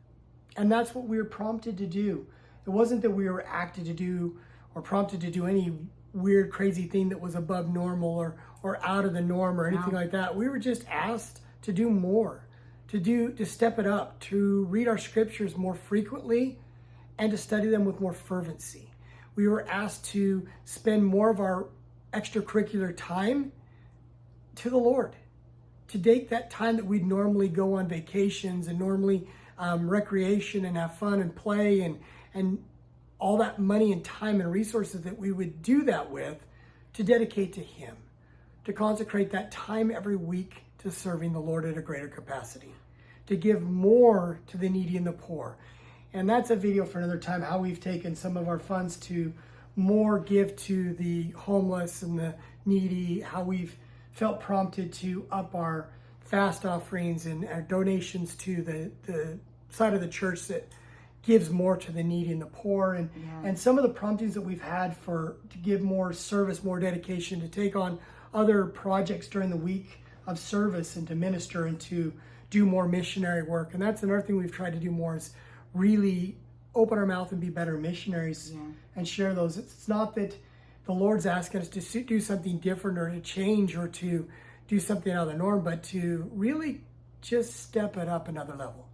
And that's what we were prompted to do. It wasn't that we were acted to do or prompted to do any weird, crazy thing that was above normal or out of the norm or anything like that. We were just asked to do more, to step it up, to read our scriptures more frequently and to study them with more fervency. We were asked to spend more of our extracurricular time to the Lord, to take that time that we'd normally go on vacations and normally recreation and have fun and play and all that money and time and resources that we would do that with, to dedicate to Him, to consecrate that time every week to serving the Lord at a greater capacity, to give more to the needy and the poor. And that's a video for another time, how we've taken some of our funds to more give to the homeless and the needy, how we've felt prompted to up our fast offerings and our donations to the side of the church that gives more to the needy and the poor, and some of the promptings that we've had to give more service, more dedication, to take on other projects during the week of service and to minister and to do more missionary work. And that's another thing we've tried to do more, is really open our mouth and be better missionaries and share those. It's not that the Lord's asking us to do something different or to change or to do something out of the norm, but to really just step it up another level.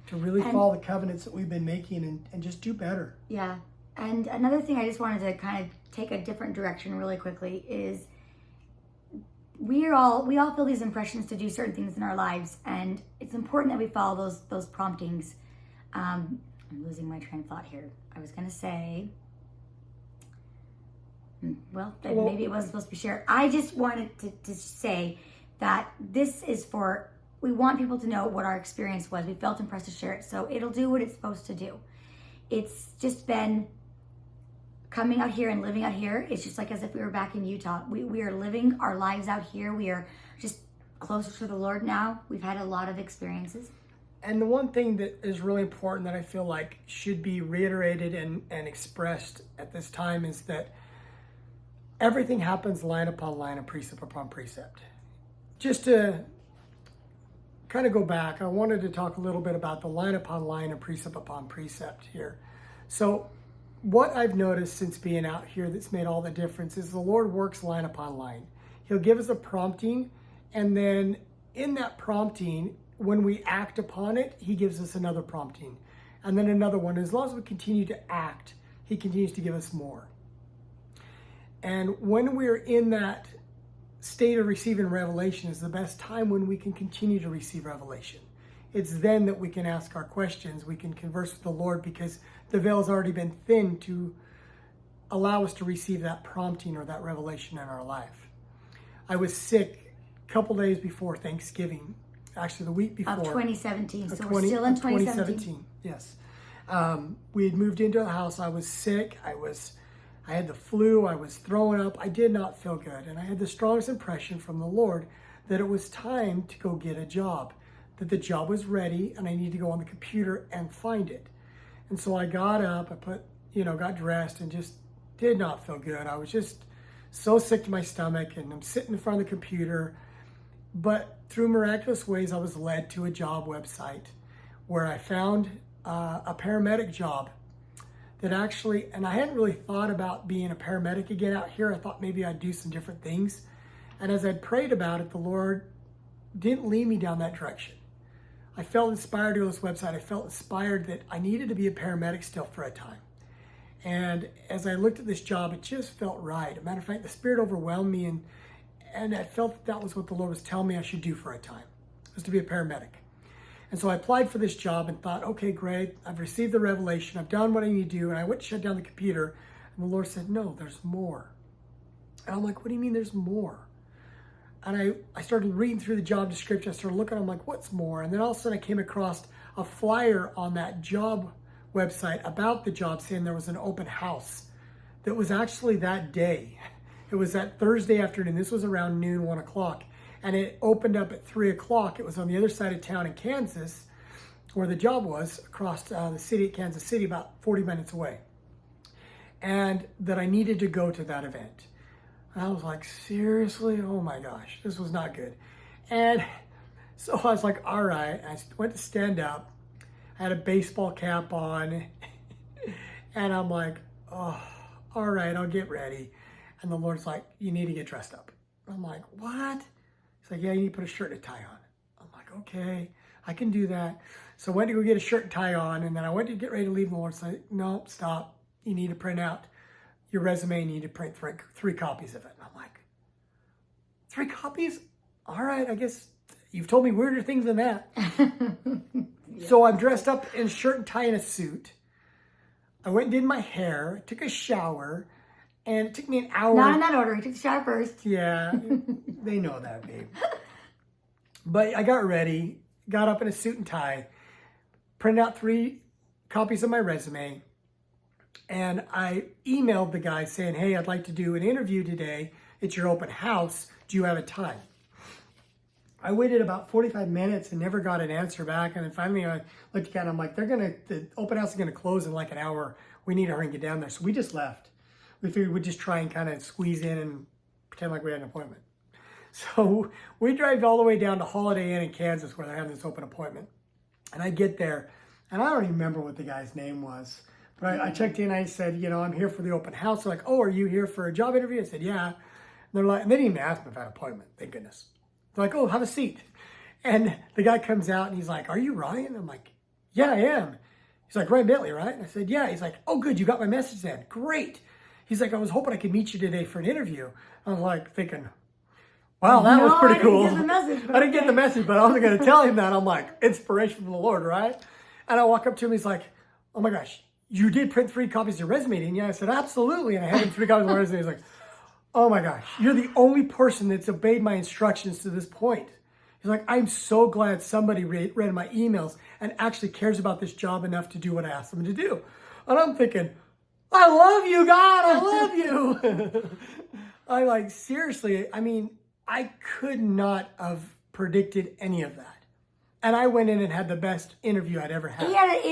To really follow the covenants that we've been making and just do better. Yeah. And another thing I just wanted to kind of take a different direction really quickly is we all feel these impressions to do certain things in our lives, and it's important that we follow those promptings. I'm losing my train of thought here. I was going to say, maybe it wasn't supposed to be shared. I just wanted to say that this is we want people to know what our experience was. We felt impressed to share it, so it'll do what it's supposed to do. It's just been coming out here and living out here. It's just like as if we were back in Utah. We are living our lives out here. We are just closer to the Lord now. We've had a lot of experiences. And the one thing that is really important that I feel like should be reiterated and expressed at this time is that everything happens line upon line and precept upon precept. Just to kind of go back, I wanted to talk a little bit about the line upon line and precept upon precept here. So what I've noticed since being out here that's made all the difference is the Lord works line upon line. He'll give us a prompting, and then in that prompting, when we act upon it, He gives us another prompting, and then another one. As long as we continue to act, He continues to give us more. And when we're in that state of receiving revelation is the best time when we can continue to receive revelation. It's then that we can ask our questions, we can converse with the Lord, because the veil's already been thinned to allow us to receive that prompting or that revelation in our life. I was sick a couple days before Thanksgiving, actually the week before. Of 2017, so we're still in 2017. Yes. We had moved into a house, I was sick, I had the flu, I was throwing up, I did not feel good. And I had the strongest impression from the Lord that it was time to go get a job, that the job was ready and I needed to go on the computer and find it. And so I got up, got dressed and just did not feel good. I was just so sick to my stomach, and I'm sitting in front of the computer. But through miraculous ways, I was led to a job website where I found a paramedic job that actually, and I hadn't really thought about being a paramedic again out here. I thought maybe I'd do some different things. And as I'd prayed about it, the Lord didn't lead me down that direction. I felt inspired to go to this website. I felt inspired that I needed to be a paramedic still for a time. And as I looked at this job, it just felt right. As a matter of fact, the Spirit overwhelmed me, and I felt that was what the Lord was telling me I should do for a time, was to be a paramedic. And so I applied for this job and thought, okay, great. I've received the revelation. I've done what I need to do. And I went to shut down the computer, and the Lord said, no, there's more. And I'm like, what do you mean there's more? And I started reading through the job description. I started looking, I'm like, what's more? And then all of a sudden I came across a flyer on that job website about the job saying there was an open house that was actually that day. It was that Thursday afternoon. This was around noon, 1 o'clock. And it opened up at 3 o'clock. It was on the other side of town in Kansas, where the job was, across the city of Kansas City, about 40 minutes away. And that I needed to go to that event. And I was like, seriously? Oh my gosh, this was not good. And so I was like, all right. I went to stand up. I had a baseball cap on. And I'm like, oh, all right, I'll get ready. And the Lord's like, you need to get dressed up. I'm like, what? He's like, yeah, you need to put a shirt and a tie on. I'm like, okay, I can do that. So I went to go get a shirt and tie on, and then I went to get ready to leave, and the Lord's like, no, stop. You need to print out your resume, and you need to print three copies of it. And I'm like, 3 copies? All right, I guess you've told me weirder things than that. Yeah. So I'm dressed up in a shirt and tie and a suit. I went and did my hair, took a shower, and it took me an hour. Not in that order. He took the shower first. Yeah, they know that, babe. But I got ready, got up in a suit and tie, printed out 3 copies of my resume, and I emailed the guy saying, hey, I'd like to do an interview today. It's your open house. Do you have a time? I waited about 45 minutes and never got an answer back. And then finally I looked at it, I'm like, the open house is going to close in like an hour. We need to hurry and get down there. So we just left. We figured we'd just try and kind of squeeze in and pretend like we had an appointment. So we drive all the way down to Holiday Inn in Kansas where they're having this open appointment. And I get there, and I don't even remember what the guy's name was. But I checked in, I said, I'm here for the open house. They're like, oh, are you here for a job interview? I said, yeah. And they're like, and they didn't even ask me if I had an appointment, thank goodness. They're like, oh, have a seat. And the guy comes out and he's like, are you Ryan? I'm like, yeah, I am. He's like, Ryan Bentley, right? And I said, yeah. He's like, oh, good, you got my message then. Great. He's like, I was hoping I could meet you today for an interview. I was like thinking, wow, that was pretty cool. I didn't get the message, but I wasn't going to tell him that. I'm like, inspiration from the Lord, right? And I walk up to him, he's like, oh my gosh, you did print 3 copies of your resume, didn't you? I said, absolutely. And I handed him 3 copies of my resume. He's like, oh my gosh, you're the only person that's obeyed my instructions to this point. He's like, I'm so glad somebody read my emails and actually cares about this job enough to do what I asked them to do. And I'm thinking, I love you, God, I love you. I like, seriously, I mean, I could not have predicted any of that. And I went in and had the best interview I'd ever had. He had an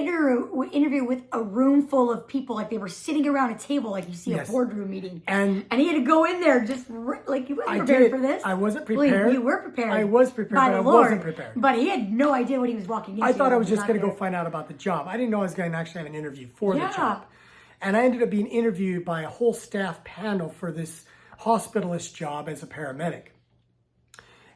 interview with a room full of people, like they were sitting around a table, like you see a boardroom meeting. And he had to go in there just like, you wasn't prepared for this. I wasn't prepared. Well, you were prepared. I was prepared, but I wasn't prepared. But he had no idea what he was walking into. I thought I was just going to go find out about the job. I didn't know I was going to actually have an interview for the job. And I ended up being interviewed by a whole staff panel for this hospitalist job as a paramedic.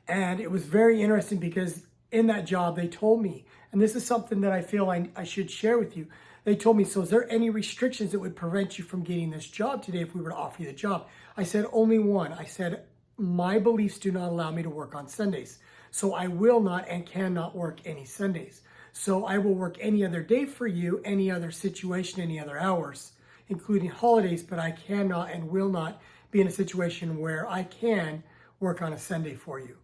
And it was very interesting because in that job, they told me, and this is something that I feel I should share with you. They told me, so is there any restrictions that would prevent you from getting this job today if we were to offer you the job? I said, only one. I said, my beliefs do not allow me to work on Sundays. So I will not and cannot work any Sundays. So I will work any other day for you, any other situation, any other hours, including holidays, but I cannot and will not be in a situation where I can work on a Sunday for you.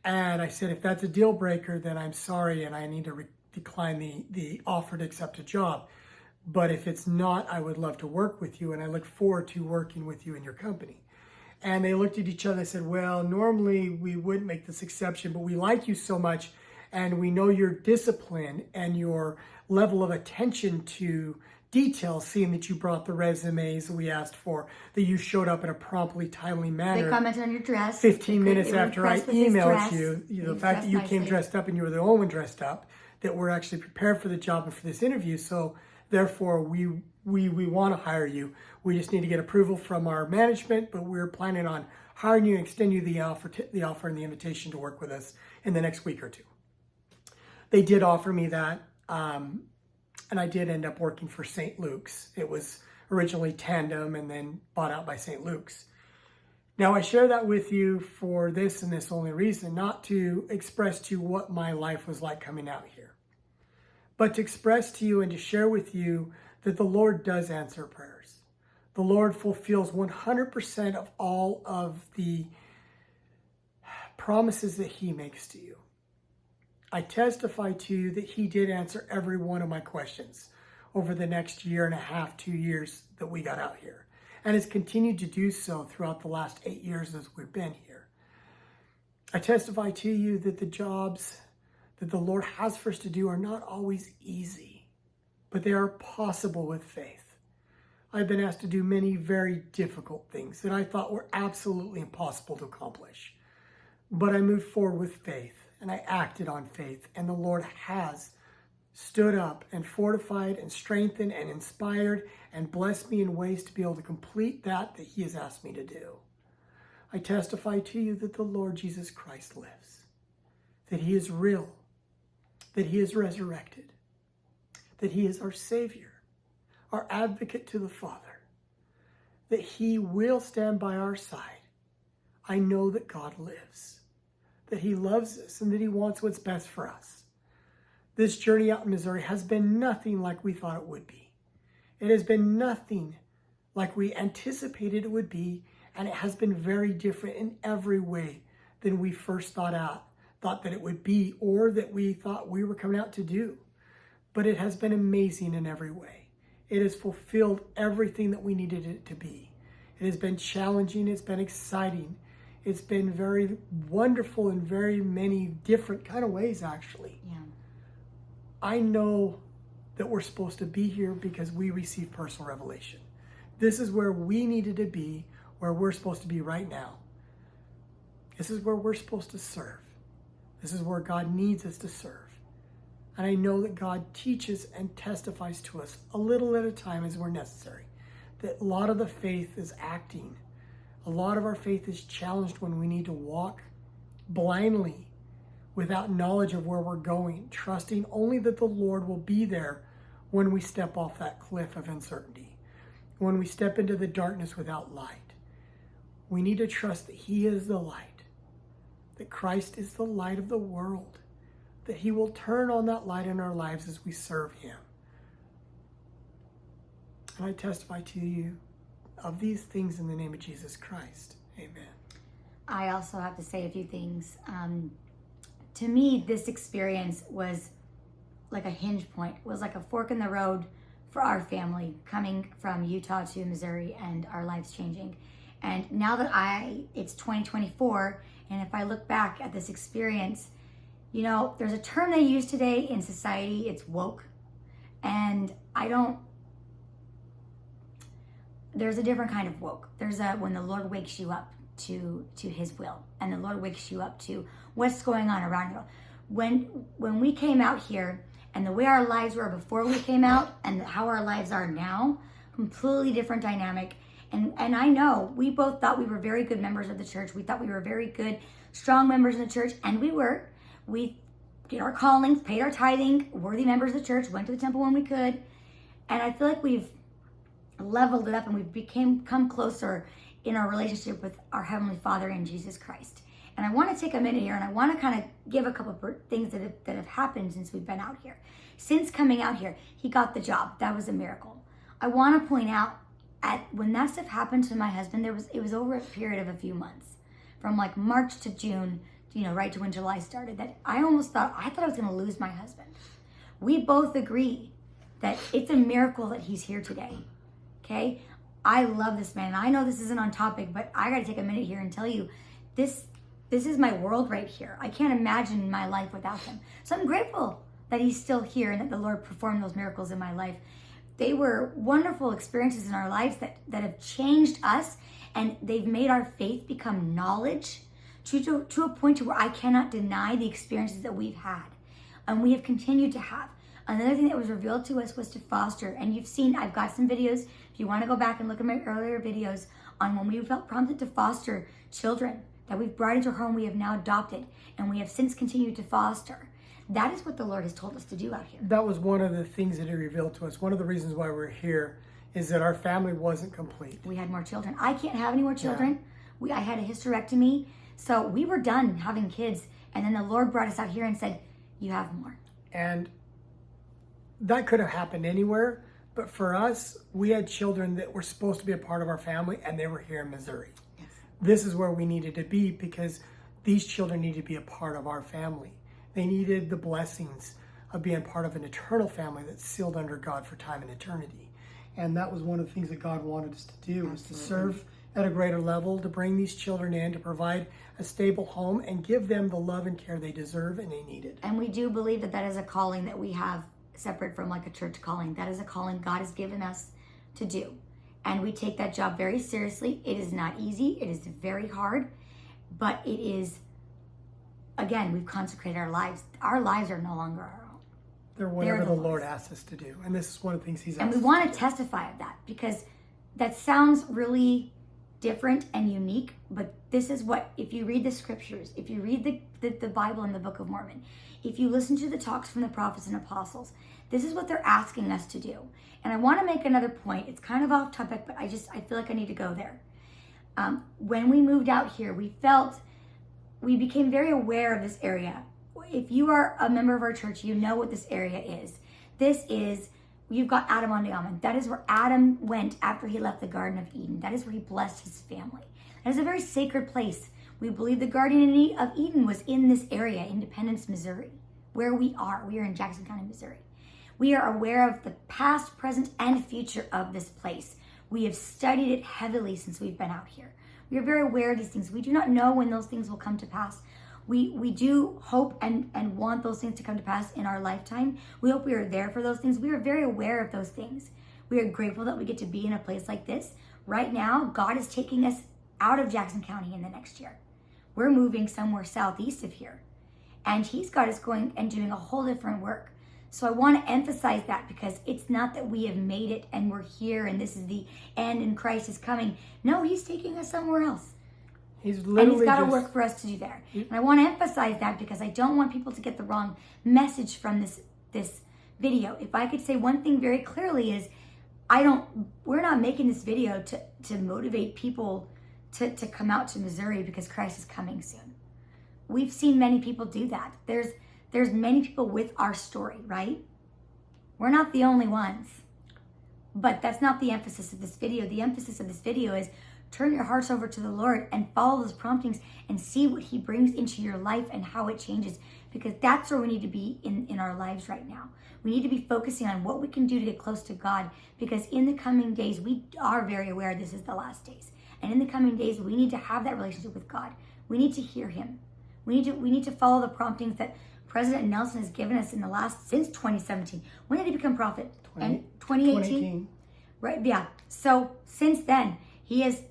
And I said, if that's a deal breaker, then I'm sorry and I need to decline the offer to accept a job. But if it's not, I would love to work with you and I look forward to working with you in your company. And they looked at each other and said, well, normally we wouldn't make this exception, but we like you so much and we know your discipline and your level of attention to details, seeing that you brought the resumes that we asked for, that you showed up in a promptly, timely manner. They commented on your dress. 15 minutes after I emailed you, the fact that you came dressed up and you were the only one dressed up, that we're actually prepared for the job and for this interview. So therefore, we want to hire you. We just need to get approval from our management, but we're planning on hiring you and extend you the offer and the invitation to work with us in the next week or 2. They did offer me that. And I did end up working for St. Luke's. It was originally Tandem and then bought out by St. Luke's. Now I share that with you for this and this only reason, not to express to you what my life was like coming out here, but to express to you and to share with you that the Lord does answer prayers. The Lord fulfills 100% of all of the promises that He makes to you. I testify to you that He did answer every one of my questions over the next 1.5 years, 2 years that we got out here. and has continued to do so throughout the last 8 years as we've been here. I testify to you that the jobs that the Lord has for us to do are not always easy, but they are possible with faith. I've been asked to do many very difficult things that I thought were absolutely impossible to accomplish. But I moved forward with faith, and I acted on faith, and the Lord has stood up and fortified and strengthened and inspired and blessed me in ways to be able to complete that He has asked me to do. I testify to you that the Lord Jesus Christ lives, that He is real, that He is resurrected, that He is our Savior, our advocate to the Father, that He will stand by our side. I know that God lives, that He loves us, and that He wants what's best for us. This journey out in Missouri has been nothing like we thought it would be. It has been nothing like we anticipated it would be, and it has been very different in every way than we first thought that it would be, or that we thought we were coming out to do. But it has been amazing in every way. It has fulfilled everything that we needed it to be. It has been challenging. It's been exciting. It's been very wonderful in very many different kind of ways, actually. Yeah. I know that we're supposed to be here because we received personal revelation. This is where we needed to be, where we're supposed to be right now. This is where we're supposed to serve. This is where God needs us to serve. And I know that God teaches and testifies to us a little at a time as we're necessary. That a lot of the faith is acting. A lot of our faith is challenged when we need to walk blindly without knowledge of where we're going, trusting only that the Lord will be there when we step off that cliff of uncertainty, when we step into the darkness without light. We need to trust that He is the light, that Christ is the light of the world, that He will turn on that light in our lives as we serve Him. And I testify to you of these things in the name of Jesus Christ. Amen. I also have to say a few things. To me, this experience was like a hinge point. It was like a fork in the road for our family, coming from Utah to Missouri and our lives changing. And now that it's 2024, and if I look back at this experience, you know, there's a term they use today in society, it's woke. And there's a different kind of woke. There's when the Lord wakes you up to His will, and the Lord wakes you up to what's going on around you. When we came out here, and the way our lives were before we came out and how our lives are now, completely different dynamic. And I know we both thought we were very good members of the church. We thought we were very good, strong members of the church, and we were. We did our callings, paid our tithing, worthy members of the church, went to the temple when we could. And I feel like we've leveled it up and we've come closer in our relationship with our Heavenly Father in Jesus Christ. And I want to take a minute here and I want to kind of give a couple of things that have happened since we've been out here. Since coming out here, he got the job. That was a miracle. I want to point out, when that stuff happened to my husband, it was over a period of a few months, from like March to June, right to when July started, that I thought I was going to lose my husband. We both agree that it's a miracle that he's here today. Okay? I love this man. I know this isn't on topic, but I got to take a minute here and tell you, this is my world right here. I can't imagine my life without him. So I'm grateful that he's still here and that the Lord performed those miracles in my life. They were wonderful experiences in our lives that have changed us, and they've made our faith become knowledge to a point to where I cannot deny the experiences that we've had and we have continued to have. Another thing that was revealed to us was to foster. And you've seen, I've got some videos. If you want to go back and look at my earlier videos on when we felt prompted to foster children that we've brought into our home, we have now adopted, and we have since continued to foster. That is what the Lord has told us to do out here. That was one of the things that He revealed to us. One of the reasons why we're here is that our family wasn't complete. We had more children. I can't have any more children. Yeah. I had a hysterectomy. So we were done having kids. And then the Lord brought us out here and said, you have more. And that could have happened anywhere. But for us, we had children that were supposed to be a part of our family, and they were here in Missouri. Yes. This is where we needed to be, because these children needed to be a part of our family. They needed the blessings of being part of an eternal family that's sealed under God for time and eternity. And that was one of the things that God wanted us to do, was to Absolutely. serve at a greater level, to bring these children in, to provide a stable home and give them the love and care they deserve and they needed. And we do believe that that is a calling that we have separate from like a church calling. That is a calling God has given us to do. And we take that job very seriously. It is not easy. It is very hard. But it is, again, we've consecrated our lives. Our lives are no longer our own. They're whatever the Lord Lord's. asks us to do. And this is one of the things He's asked And we us want to to do. testify of that because that sounds really different and unique. But this is what, if you read the scriptures, if you read the Bible and the Book of Mormon, if you listen to the talks from the prophets and apostles, this is what they're asking us to do. And I want to make another point. It's kind of off topic, but I feel like I need to go there. When we moved out here, we became very aware of this area. If you are a member of our church, you know what this area is. You've got Adam on the almond. That is where Adam went after he left the Garden of Eden. That is where he blessed his family. That is a very sacred place. We believe the Garden of Eden was in this area, Independence, Missouri, where we are. We are in Jackson County, Missouri. We are aware of the past, present, and future of this place. We have studied it heavily since we've been out here. We are very aware of these things. We do not know when those things will come to pass. We do hope and want those things to come to pass in our lifetime. We hope we are there for those things. We are very aware of those things. We are grateful that we get to be in a place like this. Right now, God is taking us out of Jackson County in the next year. We're moving somewhere southeast of here. And He's got us going and doing a whole different work. So I want to emphasize that because it's not that we have made it and we're here and this is the end and Christ is coming. No, He's taking us somewhere else. He's And literally He's got to just, work for us to do there. And I want to emphasize that because I don't want people to get the wrong message from this video. If I could say one thing very clearly is, we're not making this video to motivate people to come out to Missouri because Christ is coming soon. We've seen many people do that. There's many people with our story, right? We're not the only ones. But that's not the emphasis of this video. The emphasis of this video is turn your hearts over to the Lord and follow those promptings and see what He brings into your life and how it changes. Because that's where we need to be in our lives right now. We need to be focusing on what we can do to get close to God. Because in the coming days, we are very aware this is the last days. And in the coming days, we need to have that relationship with God. We need to hear Him. We need to follow the promptings that President Nelson has given us since 2017. When did he become prophet? 2018? Right, yeah. So since then, he has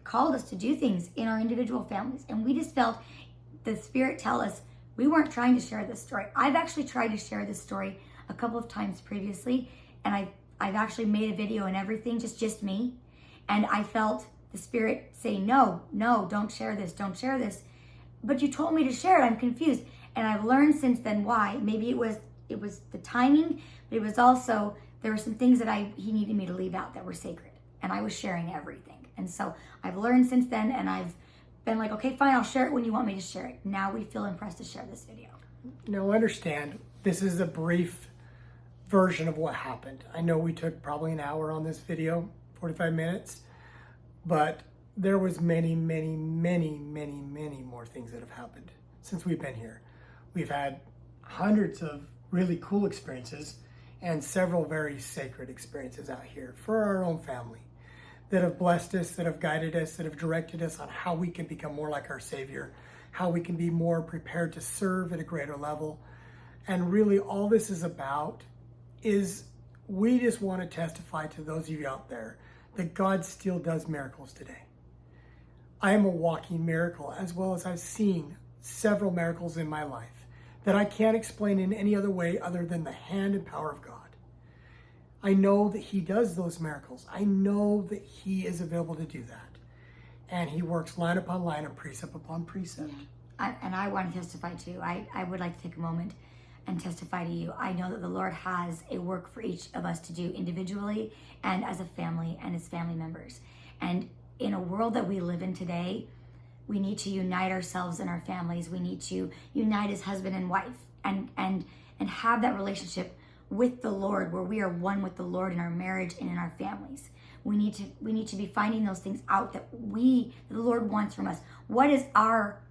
called us to do things in our individual families. And we just felt the Spirit tell us we weren't trying to share this story. I've actually tried to share this story a couple of times previously. And I've actually made a video and everything, just me. And I felt the Spirit say, no, don't share this, don't share this. But you told me to share it, I'm confused. And I've learned since then why. Maybe it was the timing, but it was also, there were some things that he needed me to leave out that were sacred. And I was sharing everything. And so I've learned since then, and I've been like, okay, fine, I'll share it when you want me to share it. Now we feel impressed to share this video. Now understand, this is a brief version of what happened. I know we took probably an hour on this video, 45 minutes, but there was many more things that have happened since we've been here. We've had hundreds of really cool experiences and several very sacred experiences out here for our own family that have blessed us, that have guided us, that have directed us on how we can become more like our Savior, how we can be more prepared to serve at a greater level. And really all this is about is we just want to testify to those of you out there that God still does miracles today. I am a walking miracle, as well as I've seen several miracles in my life that I can't explain in any other way other than the hand and power of God. I know that He does those miracles. I know that He is available to do that. And He works line upon line and precept upon precept. And I want to testify too. I would like to take a moment and testify to you. I know that the Lord has a work for each of us to do individually and as a family and as family members. And in a world that we live in today, we need to unite ourselves and our families. We need to unite as husband and wife and have that relationship with the Lord where we are one with the Lord in our marriage and in our families. We need to be finding those things out that the Lord wants from us. What is our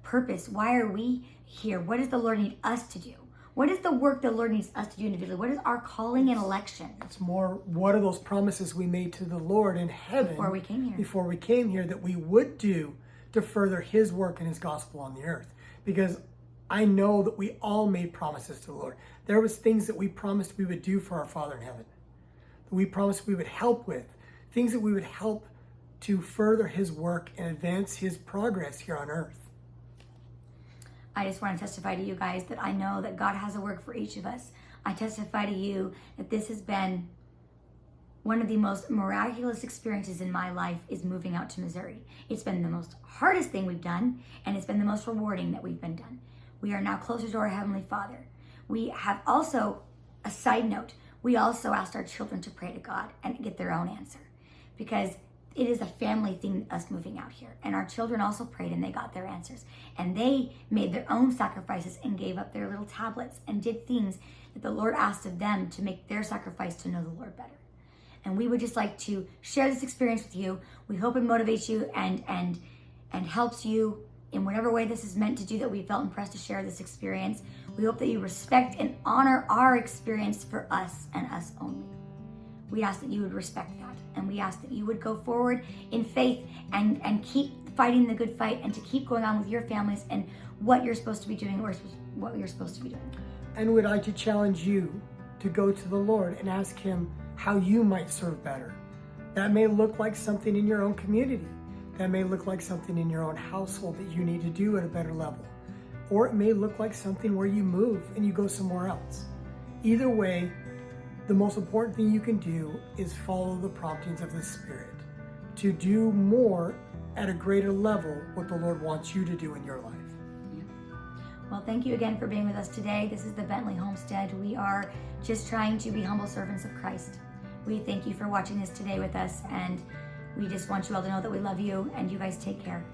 purpose? Why are we here? What does the Lord need us to do? What is the work the Lord needs us to do individually? What is our calling and election? It's more, what are those promises we made to the Lord in heaven Before we came here. that we would do to further his work and his gospel on the earth? Because I know that we all made promises to the Lord. There was things that we promised we would do for our Father in heaven, that we promised we would help with, things that we would help to further his work and advance his progress here on earth. I just want to testify to you guys that I know that God has a work for each of us. I testify to you that this has been one of the most miraculous experiences in my life is moving out to Missouri. It's been the most hardest thing we've done, and it's been the most rewarding that we've been done. We are now closer to our Heavenly Father. We have also, a side note, we also asked our children to pray to God and get their own answer, because it is a family thing, us moving out here. And our children also prayed and they got their answers. And they made their own sacrifices and gave up their little tablets and did things that the Lord asked of them to make their sacrifice to know the Lord better. And we would just like to share this experience with you. We hope it motivates you and helps you in whatever way this is meant to do, that we felt impressed to share this experience. We hope that you respect and honor our experience for us and us only. We ask that you would respect that, and we ask that you would go forward in faith and keep fighting the good fight, and to keep going on with your families and what you're supposed to be doing or what you're supposed to be doing. And we'd like to challenge you to go to the Lord and ask him how you might serve better. That may look like something in your own community. That may look like something in your own household that you need to do at a better level. Or it may look like something where you move and you go somewhere else. Either way, the most important thing you can do is follow the promptings of the Spirit to do more at a greater level what the Lord wants you to do in your life. Yeah. Well, thank you again for being with us today. This is the Bentley Homestead. We are just trying to be humble servants of Christ. We thank you for watching this today with us, and we just want you all to know that we love you, and you guys take care.